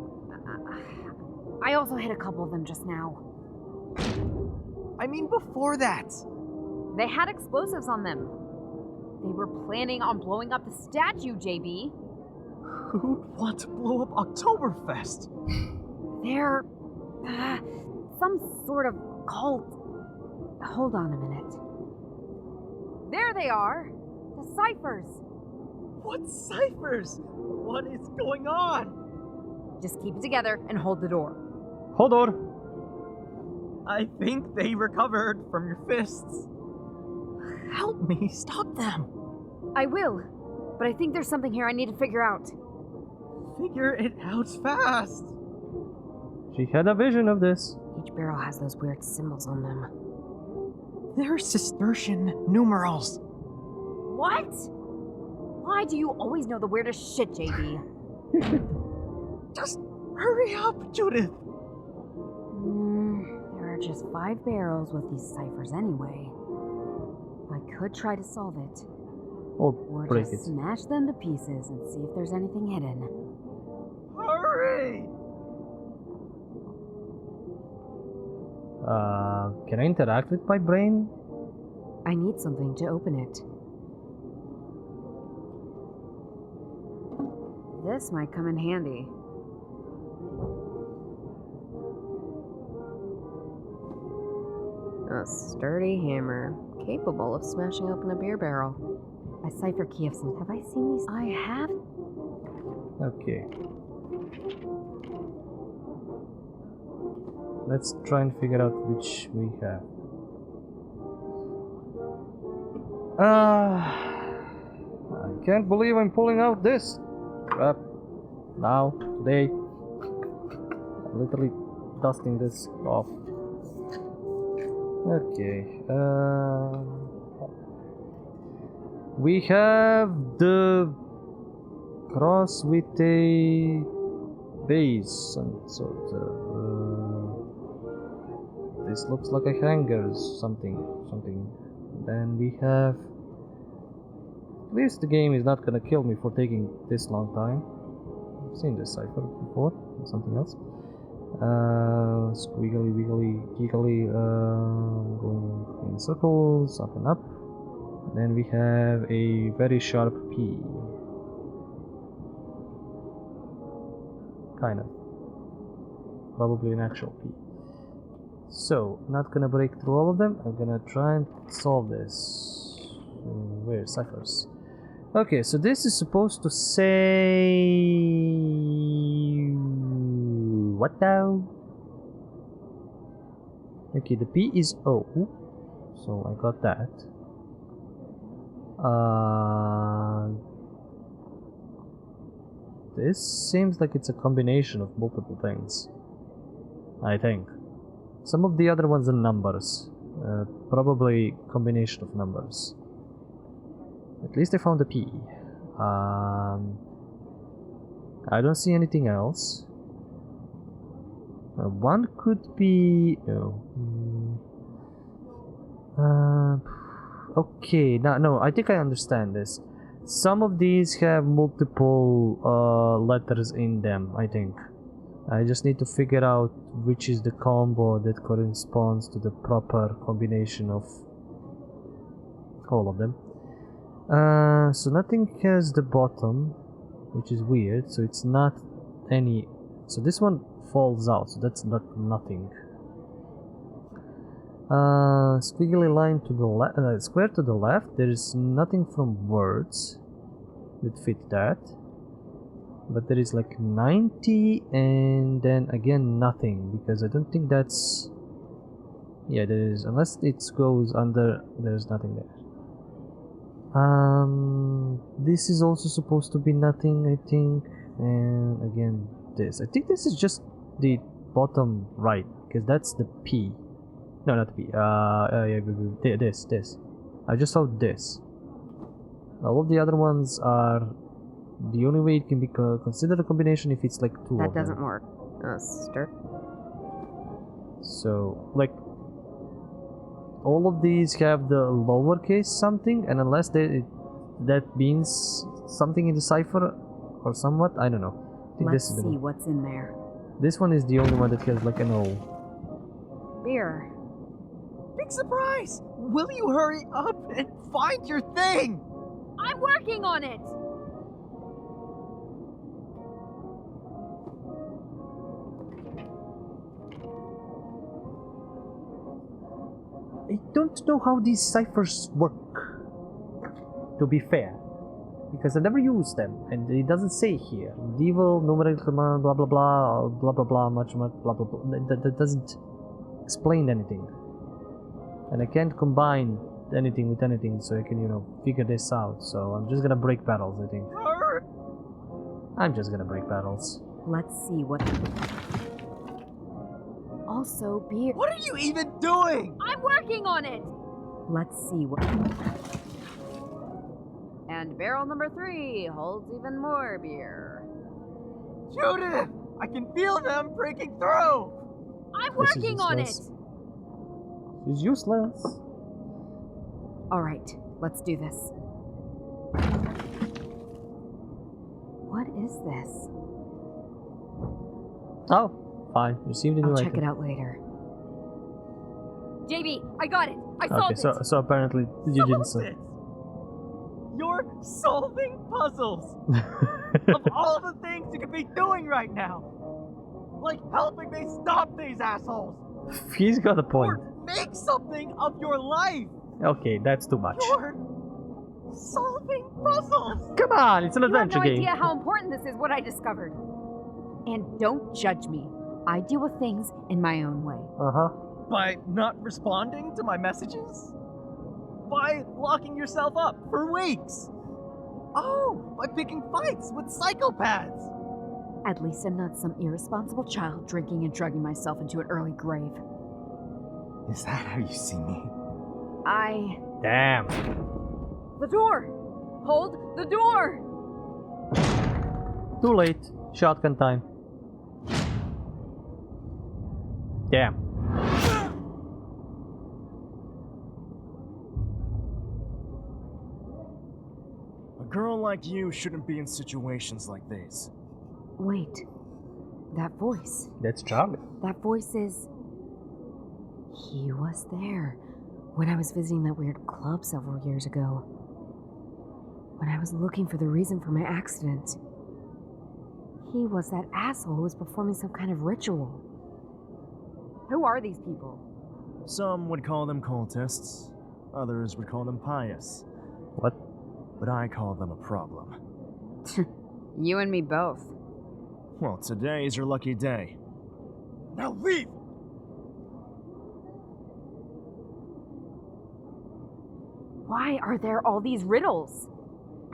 I also hit a couple of them just now. I mean before that. They had explosives on them. They were planning on blowing up the statue, JB. Who'd want to blow up Oktoberfest? They're... some sort of cult. Hold on a minute. There they are! The ciphers! What ciphers? What is going on? Just keep it together and hold the door. Hold on. I think they recovered from your fists. Help me stop them. I will, but I think there's something here I need to figure out. Figure it out fast. She had a vision of this. Each barrel has those weird symbols on them. They're Cistercian numerals. What? Why do you always know the weirdest shit, JB? Just hurry up, Judith. There are just 5 barrels with these ciphers anyway. I could try to solve it. Or break just it. smash them to pieces and see if there's anything hidden. Hurry! Can I interact with my brain? I need something to open it. This might come in handy. A sturdy hammer, capable of smashing open a beer barrel. A cipher key of some... Have I seen these? I have... Okay. Let's try and figure out which we have. I can't believe I'm pulling out this crap now, today. I'm literally dusting this off. Okay. We have the cross with a base, some sort of. This looks like a hanger, something. Then we have... At least the game is not gonna kill me for taking this long time. I've seen this cipher before, something else. Squiggly, wiggly, giggly, going in circles, up and up. Then we have a very sharp P. Kind of. Probably an actual P. So, not gonna break through all of them. I'm gonna try and solve this. Where? Ciphers. Okay, so this is supposed to say... What now? Okay, the P is O. So I got that. This seems like it's a combination of multiple things. I think. Some of the other ones are numbers. Probably combination of numbers. At least I found a P. I don't see anything else. One could be... okay, no, I think I understand this. Some of these have multiple letters in them, I think. I just need to figure out which is the combo that corresponds to the proper combination of all of them. So nothing has the bottom, which is weird, so it's not any... So this one falls out, so that's not nothing. Squiggly line to the left, square to the left, there is nothing from words that fit that. But there is like 90 and then again nothing, because I don't think that's... Yeah, there is, unless it goes under, there's nothing there. This is also supposed to be nothing, I think. And again, this. I think this is just the bottom right, because that's the P. No, not the P. Yeah, this. I just saw this. All of the other ones are... The only way it can be considered a combination if it's like two That of them. doesn't work. Sister. So, like... All of these have the lowercase something, and unless that means something in the cipher or somewhat, I don't know. I think Let's this is the see one. what's in there. This one is the only one that has like an O. Beer. Big surprise! Will you hurry up and find your thing? I'm working on it! I don't know how these ciphers work, to be fair, because I never use them, and it doesn't say here. Medieval, numerical command, blah blah blah, blah blah blah, much blah blah blah. That doesn't explain anything, and I can't combine anything with anything, so I can, figure this out. So I'm just gonna break battles, I think. I'm just gonna break battles. Let's see what... Also, beer. What are you even doing? I'm working on it! Let's see what... And barrel number 3 holds even more beer. Judith! I can feel them breaking through! I'm This is working on it! useless. It's useless. Alright, let's do this. What is this? Oh, fine. Received a new I'll item. check it out later. JB, I got it! I Okay, solved it! so apparently you didn't Solved say. it! You're solving puzzles! Of all the things you could be doing right now! Like helping me stop these assholes! He's got a point. Or make something of your life! Okay, that's too much. You're solving puzzles! Come on, it's an You have adventure no game. idea how important this is, what I discovered. And don't judge me. I deal with things in my own way. Uh-huh. By not responding to my messages? By locking yourself up for weeks? Oh, by picking fights with psychopaths! At least I'm not some irresponsible child drinking and drugging myself into an early grave. Is that how you see me? Damn. The door! Hold the door! Too late. Shotgun time. Damn. girl like you shouldn't be in situations like these. Wait. That voice. That's Charlie. That voice is... He was there when I was visiting that weird club several years ago. When I was looking for the reason for my accident. He was that asshole who was performing some kind of ritual. Who are these people? Some would call them cultists. Others would call them pious. What? But I call them a problem. You and me both. Well, today's your lucky day. Now leave! Why are there all these riddles?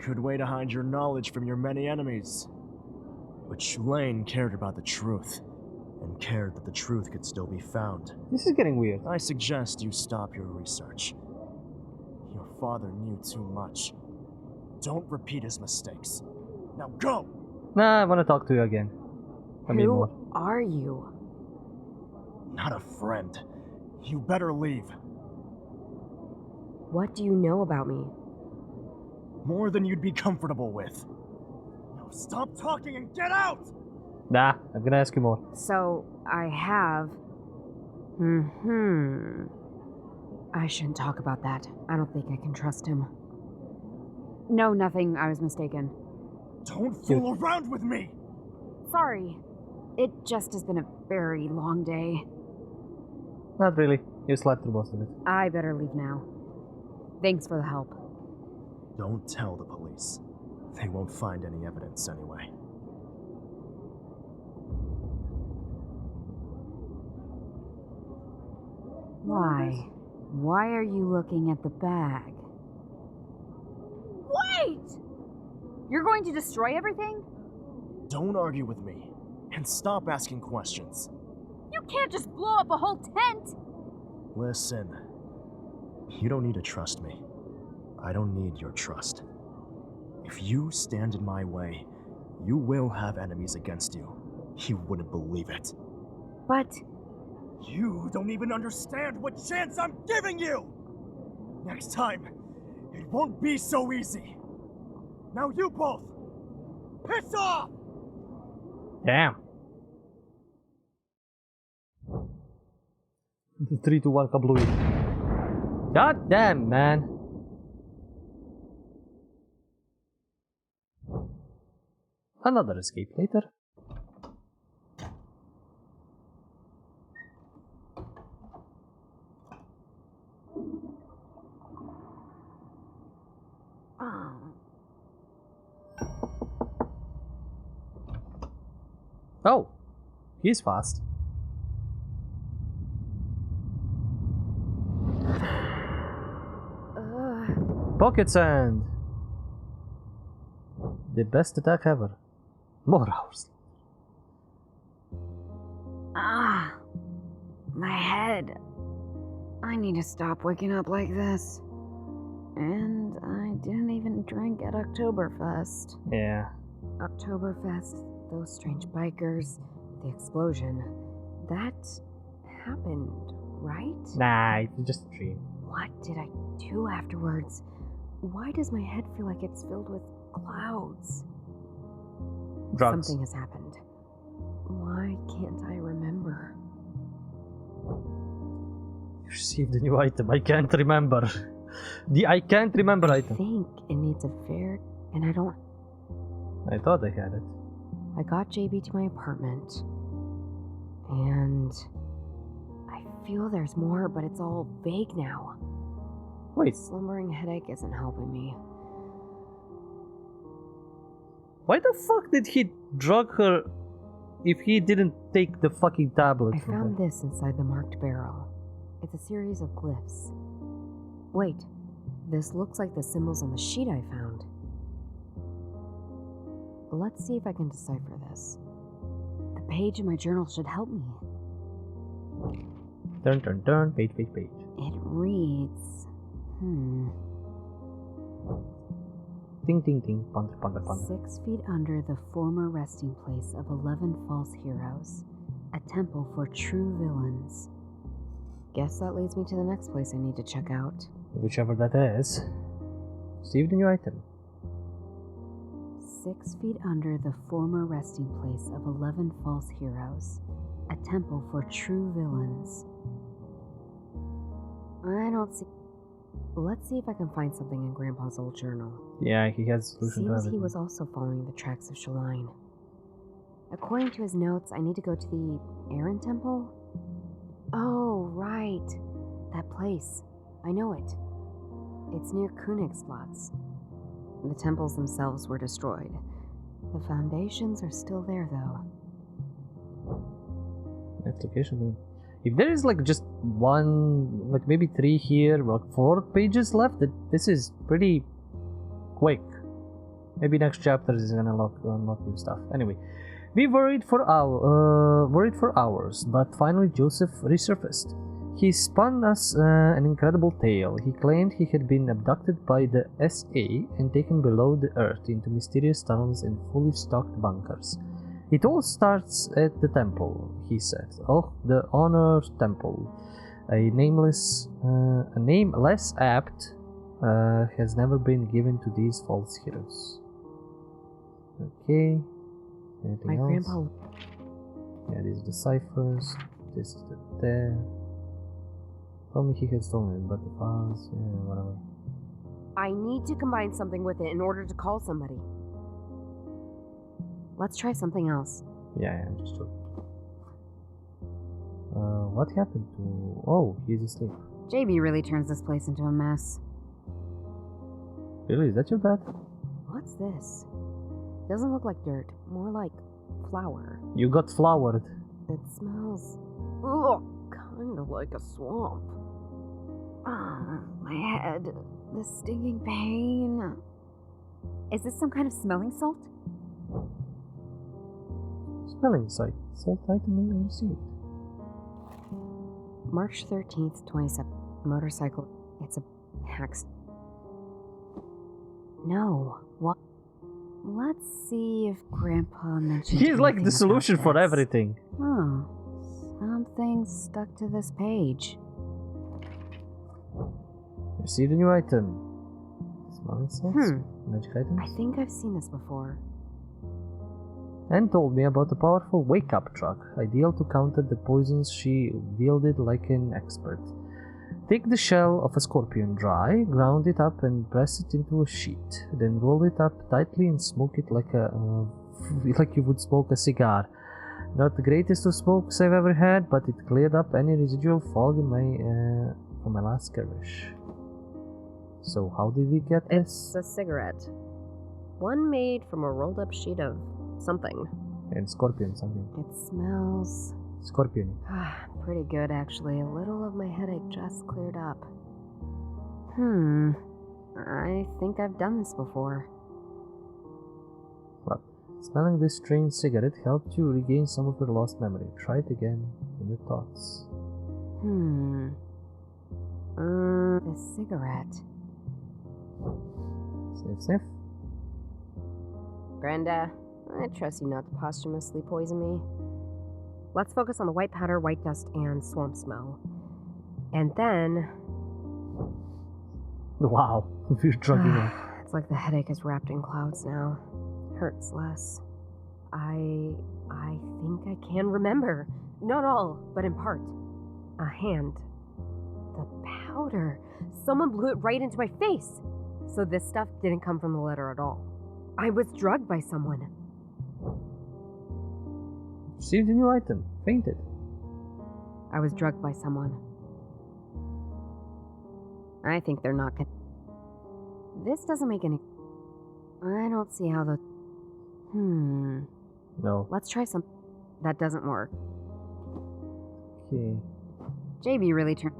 Good way to hide your knowledge from your many enemies. But Shulaine cared about the truth, and cared that the truth could still be found. This is getting weird. I suggest you stop your research. Your father knew too much. Don't repeat his mistakes. Now go! Nah, I want to talk to you again. Who are you? Not a friend. You better leave. What do you know about me? More than you'd be comfortable with. Now stop talking and get out! Nah, I'm gonna ask you more. So, I have... I shouldn't talk about that. I don't think I can trust him. No, nothing. I was mistaken. Don't fool around with me! Sorry. It just has been a very long day. Not really. You slept through most of it. I better leave now. Thanks for the help. Don't tell the police. They won't find any evidence anyway. Why? Why are you looking at the bag? Wait! You're going to destroy everything? Don't argue with me, and stop asking questions. You can't just blow up a whole tent! Listen, you don't need to trust me. I don't need your trust. If you stand in my way, you will have enemies against you. You wouldn't believe it. But... You don't even understand what chance I'm giving you! Next time, it won't be so easy. Now you both, piss off! Damn. 3, 2, 1, kablooey. God damn, man. Another escape later. Oh, he's fast. Pocket sand. The best attack ever. More hours. My head. I need to stop waking up like this. And I didn't even drink at Oktoberfest. Yeah. Oktoberfest, those strange bikers, the explosion. That happened, right? Nah, it's just a dream. What did I do afterwards? Why does my head feel like it's filled with clouds? Drugs. Something has happened. Why can't I remember? You received a new item. I can't remember. The I can't remember I item. think it needs a fair... and I don't... I thought I had it. I got JB to my apartment. And... I feel there's more, but it's all vague now. Wait, Slumbering headache isn't helping me. why the fuck did he drug her if he didn't take the fucking tablet I from found her? this inside the marked barrel. It's a series of glyphs. Wait, this looks like the symbols on the sheet I found. Let's see if I can decipher this. The page in my journal should help me. Turn, turn, turn, page, page, page. It reads... Ting, ting, ting, ponder, ponder, ponder. 6 feet under the former resting place of 11 false heroes. A temple for true villains. Guess that leads me to the next place I need to check out. Whichever that is. Receive the new item. 6 feet under the former resting place of 11 false heroes. A temple for true villains. I don't see... Let's see if I can find something in Grandpa's old journal. Yeah, he has a solution to Seems everything. he was also following the tracks of Shaline. According to his notes, I need to go to the Aaron Temple? Oh, right. That place. I know it. It's near Königsplatz. The temples themselves were destroyed. The foundations are still there, though. Next location. If there is like just one, like maybe 3 here, like 4 pages left, this is pretty quick. Maybe next chapter is gonna unlock new stuff. Anyway, we worried for hours, but finally Joseph resurfaced. He spun us an incredible tale. He claimed he had been abducted by the SA and taken below the earth into mysterious tunnels and fully stocked bunkers. It all starts at the temple, he said. Oh, the Honor Temple. A name less apt has never been given to these false heroes. Okay. Anything My else? grandpa... Yeah, these are the ciphers. This is the there. Told me he had stolen it, but the files, yeah, whatever. I need to combine something with it in order to call somebody. Let's try something else. Yeah, I'm just joking. What happened to... Oh, he's asleep. JB really turns this place into a mess. Really? Is that your bed? What's this? Doesn't look like dirt, more like flour. You got flowered. It smells... Ugh, kind of like a swamp. My head, the stinging pain. Is this some kind of smelling salt? Smelling site. Salt item received. March 13th, 27. Motorcycle. It's a accident. No. What? Let's see if Grandpa mentioned. He's like anything the solution about for this. everything. Oh, something stuck to this page. Received a new item. Smelling salts? Magic items? I think I've seen this before. And told me about a powerful wake-up truck, ideal to counter the poisons she wielded like an expert. Take the shell of a scorpion dry, ground it up and press it into a sheet. Then roll it up tightly and smoke it like you would smoke a cigar. Not the greatest of smokes I've ever had, but it cleared up any residual fog in from my last skirmish. So how did we get this? It's a cigarette. One made from a rolled up sheet of something. And scorpion something. It smells... Scorpion. Pretty good, actually. A little of my headache just cleared up. I think I've done this before. Well, smelling this strange cigarette helped you regain some of your lost memory. Try it again in your thoughts. The cigarette. Sniff, sniff. Brenda, I trust you not to posthumously poison me. Let's focus on the white powder, white dust, and swamp smell. And then... Wow, we're drunk enough. It's like the headache is wrapped in clouds now. Hurts less. I think I can remember. Not all, but in part. A hand. The powder. Someone blew it right into my face. So this stuff didn't come from the letter at all. I was drugged by someone. Received a new item. Fainted. I was drugged by someone. I think they're not gonna... This doesn't make any... I don't see how the... No. Let's try some... That doesn't work. Okay. JB really turned...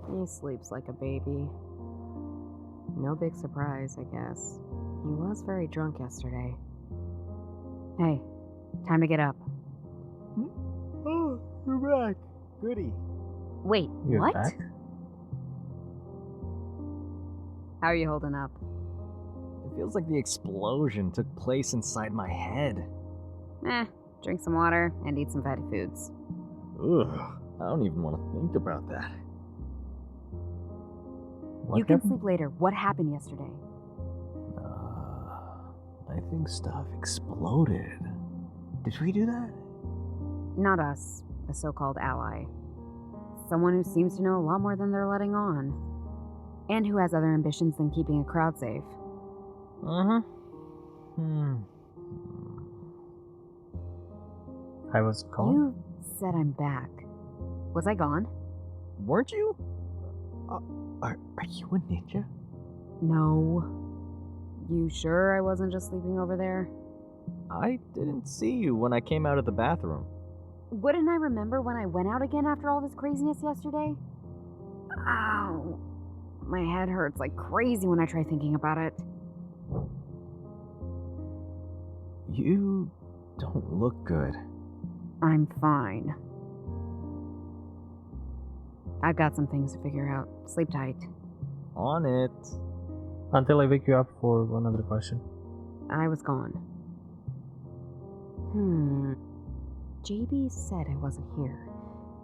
He sleeps like a baby. No big surprise, I guess. He was very drunk yesterday. Hey, time to get up. Oh, you're back. Goody. Wait, You're what? back? How are you holding up? It feels like the explosion took place inside my head. Drink some water and eat some fatty foods. Ugh, I don't even want to think about that. What You can happened? sleep later. What happened yesterday? I Living stuff exploded. Did we do that? Not us, a so-called ally. Someone who seems to know a lot more than they're letting on. And who has other ambitions than keeping a crowd safe. I was gone. You said I'm back. Was I gone? Weren't you? Are you a ninja? No. You sure I wasn't just sleeping over there? I didn't see you when I came out of the bathroom. Wouldn't I remember when I went out again after all this craziness yesterday? Ow. My head hurts like crazy when I try thinking about it. You don't look good. I'm fine. I've got some things to figure out. Sleep tight. On it. Until I wake you up for another question. I was gone. JB said I wasn't here,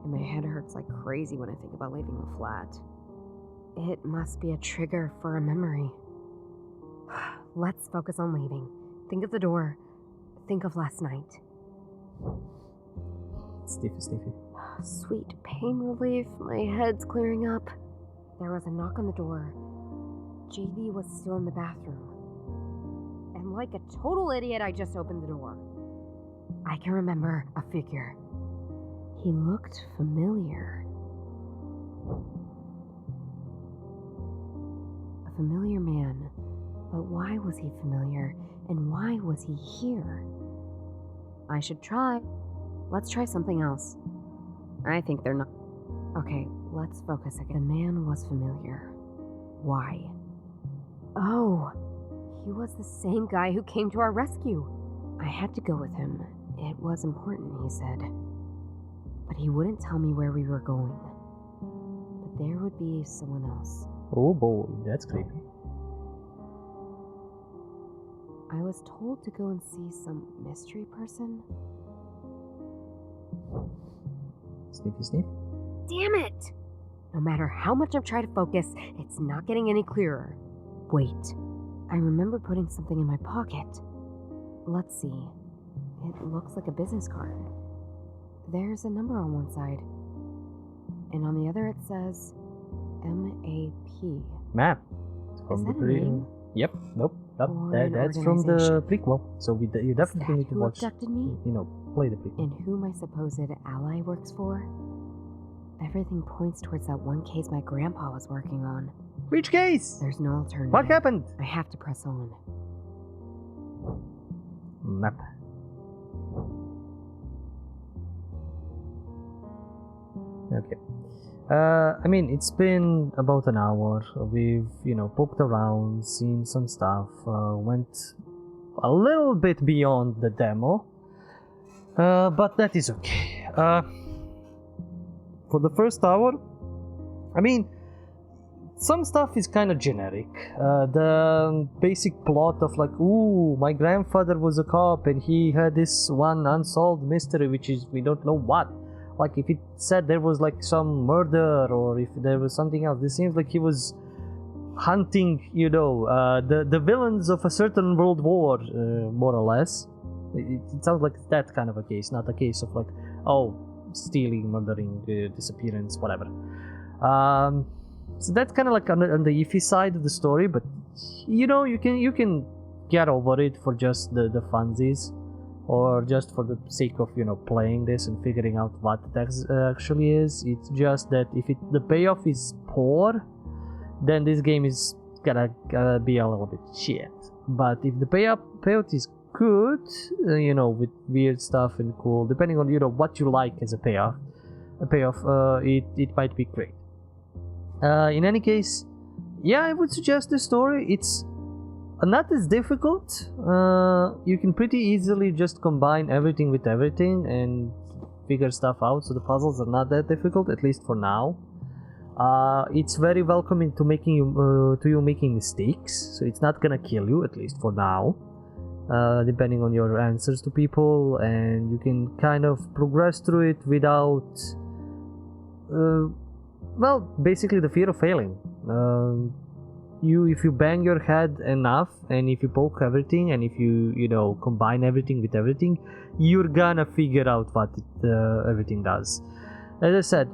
and my head hurts like crazy when I think about leaving the flat. It must be a trigger for a memory. Let's focus on leaving. Think of the door. Think of last night. Sniffy. Sweet pain relief. My head's clearing up. There was a knock on the door. JB was still in the bathroom. And like a total idiot, I just opened the door. I can remember a figure. He looked familiar. A familiar man. But why was he familiar? And why was he here? I should try. Let's try something else. I think they're not. Okay, let's focus again. The man was familiar. Why? Oh, he was the same guy who came to our rescue. I had to go with him. It was important, he said. But he wouldn't tell me where we were going. But there would be someone else. Oh boy, that's creepy. I was told to go and see some mystery person. Sniffy. Damn it! No matter how much I'm trying to focus, it's not getting any clearer. Wait, I remember putting something in my pocket. Let's see. It looks like a business card. There's a number on one side. And on the other it says MAP. Map. Is that a name? Yep. Nope. Or an That's from the organization. prequel. So you definitely need to Who watch. abducted me? Play the prequel. And who my supposed ally works for? Everything points towards that one case my grandpa was working on. Which case? There's no alternative. What happened? I have to press on. Map. Okay. I mean, it's been about an hour. We've, poked around, seen some stuff, went a little bit beyond the demo. But that is okay. For the first hour, I mean, some stuff is kind of generic. The basic plot of like, ooh, my grandfather was a cop and he had this one unsolved mystery, which is, we don't know what. Like, if it said there was like some murder or if there was something else, this seems like he was hunting, the villains of a certain world war, more or less. It sounds like that kind of a case, not a case of like, oh, stealing, murdering, disappearance, whatever. So that's kind of like on the iffy side of the story, but you can get over it for just the funsies, or just for the sake of playing this and figuring out what it actually is. It's just that if the payoff is poor, then this game is gonna be a little bit shit. But if the payoff is good, with weird stuff and cool, depending on what you like as a payoff, it might be great. In any case, yeah, I would suggest this story. It's not as difficult. You can pretty easily just combine everything with everything and figure stuff out, so the puzzles are not that difficult, at least for now. It's very welcoming to you making mistakes, so it's not gonna kill you, at least for now, depending on your answers to people, and you can kind of progress through it without basically the fear of failing. if you bang your head enough, and if you poke everything, and if you know, combine everything with everything, you're gonna figure out what everything does. As I said,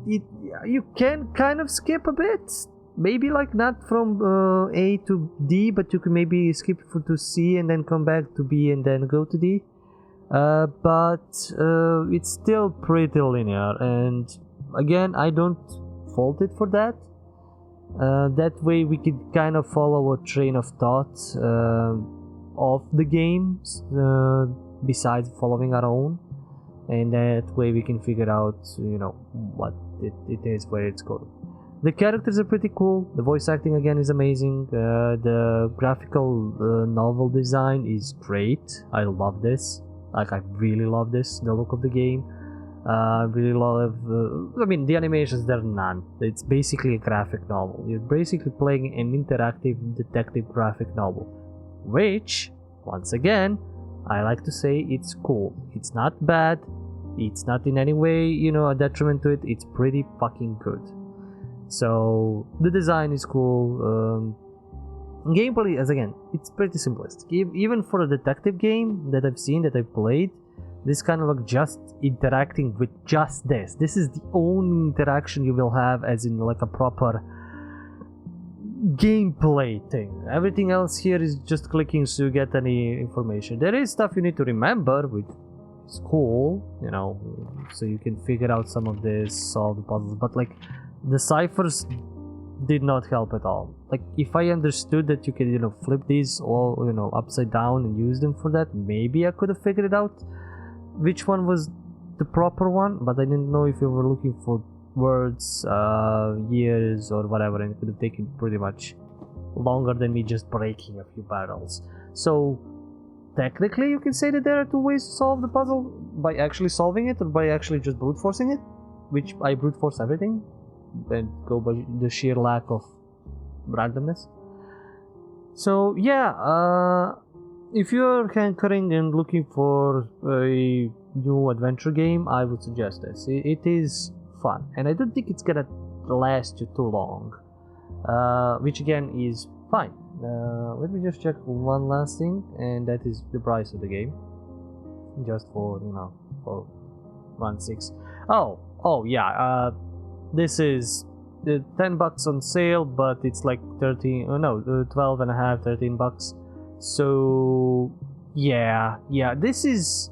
you can kind of skip a bit, maybe like not from A to D, but you can maybe skip to C and then come back to B and then go to D. But it's still pretty linear, and again, I don't fault it for that. That way we could kind of follow a train of thought of the games besides following our own, and that way we can figure out, you know, what it is, where it's going. The characters are pretty cool, the voice acting again is amazing, the graphical novel design is great. I love this, like I really love this, the look of the game. I really love, I mean, the animations, they're none. It's basically a graphic novel. You're basically playing an interactive detective graphic novel, which, once again, I like to say it's cool. It's not bad, it's not in any way, you know, a detriment to it, it's pretty fucking good. So, the design is cool, gameplay, as again, it's pretty simplistic. Even for a detective game that I've seen, that I've played, this kind of like just interacting with just this. This is the only interaction you will have, as in like a proper gameplay thing. Everything else here is just clicking so you get any information. There is stuff you need to remember, which is cool, you know, so you can figure out some of this, solve the puzzles, but like the ciphers did not help at all. Like if I understood that you can, you know, flip these all, you know, upside down and use them for that, maybe I could have figured it out which one was the proper one, but I didn't know if you were looking for words, years or whatever, and it could have taken pretty much longer than me just breaking a few barrels. So technically you can say that there are two ways to solve the puzzle, by actually solving it or by actually just brute forcing it, which I brute force everything and go by the sheer lack of randomness. So yeah, if you're hankering and looking for a new adventure game, I would suggest this. It is fun, and I don't think it's gonna last you too long, which again is fine. Let me just check one last thing, and that is the price of the game, just for, you know, for run 6. Oh yeah, this is $10 on sale, but it's like 12 and a half, $13. So yeah, this is,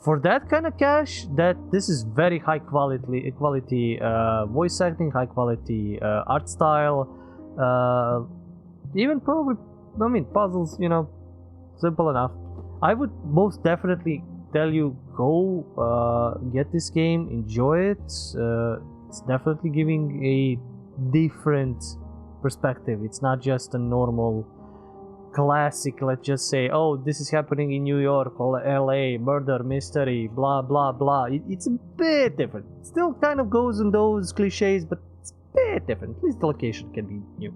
for that kind of cash, this is very high quality voice acting, high quality art style, even probably, I mean, puzzles, you know, simple enough. I would most definitely tell you, go get this game, enjoy it. It's definitely giving a different perspective. It's not just a normal classic, let's just say, oh, this is happening in New York or LA, murder, mystery, blah blah blah. It's a bit different. Still kind of goes in those cliches, but it's a bit different. At least the location can be new.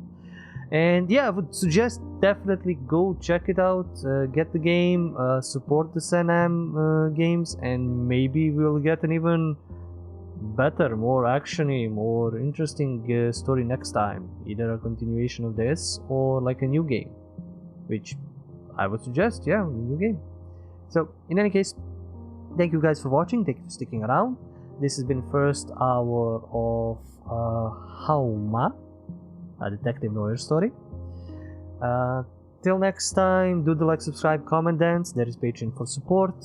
And yeah, I would suggest definitely go check it out, get the game, support the San games, and maybe we'll get an even better, more actiony, more interesting story next time. Either a continuation of this or like a new game, which I would suggest, yeah, a new game. So in any case, thank you guys for watching, thank you for sticking around. This has been first hour of Hauma, a detective noir story. Till next time, do the like, subscribe, comment, dance. There is Patreon for support.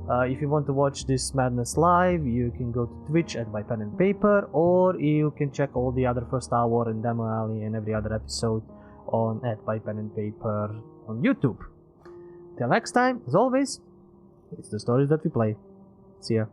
If you want to watch this madness live, you can go to Twitch at By Pen and Paper, or you can check all the other first hour and Demo Alley and every other episode on at By Pen and Paper on YouTube. Till next time, as always, it's the stories that we play. See ya.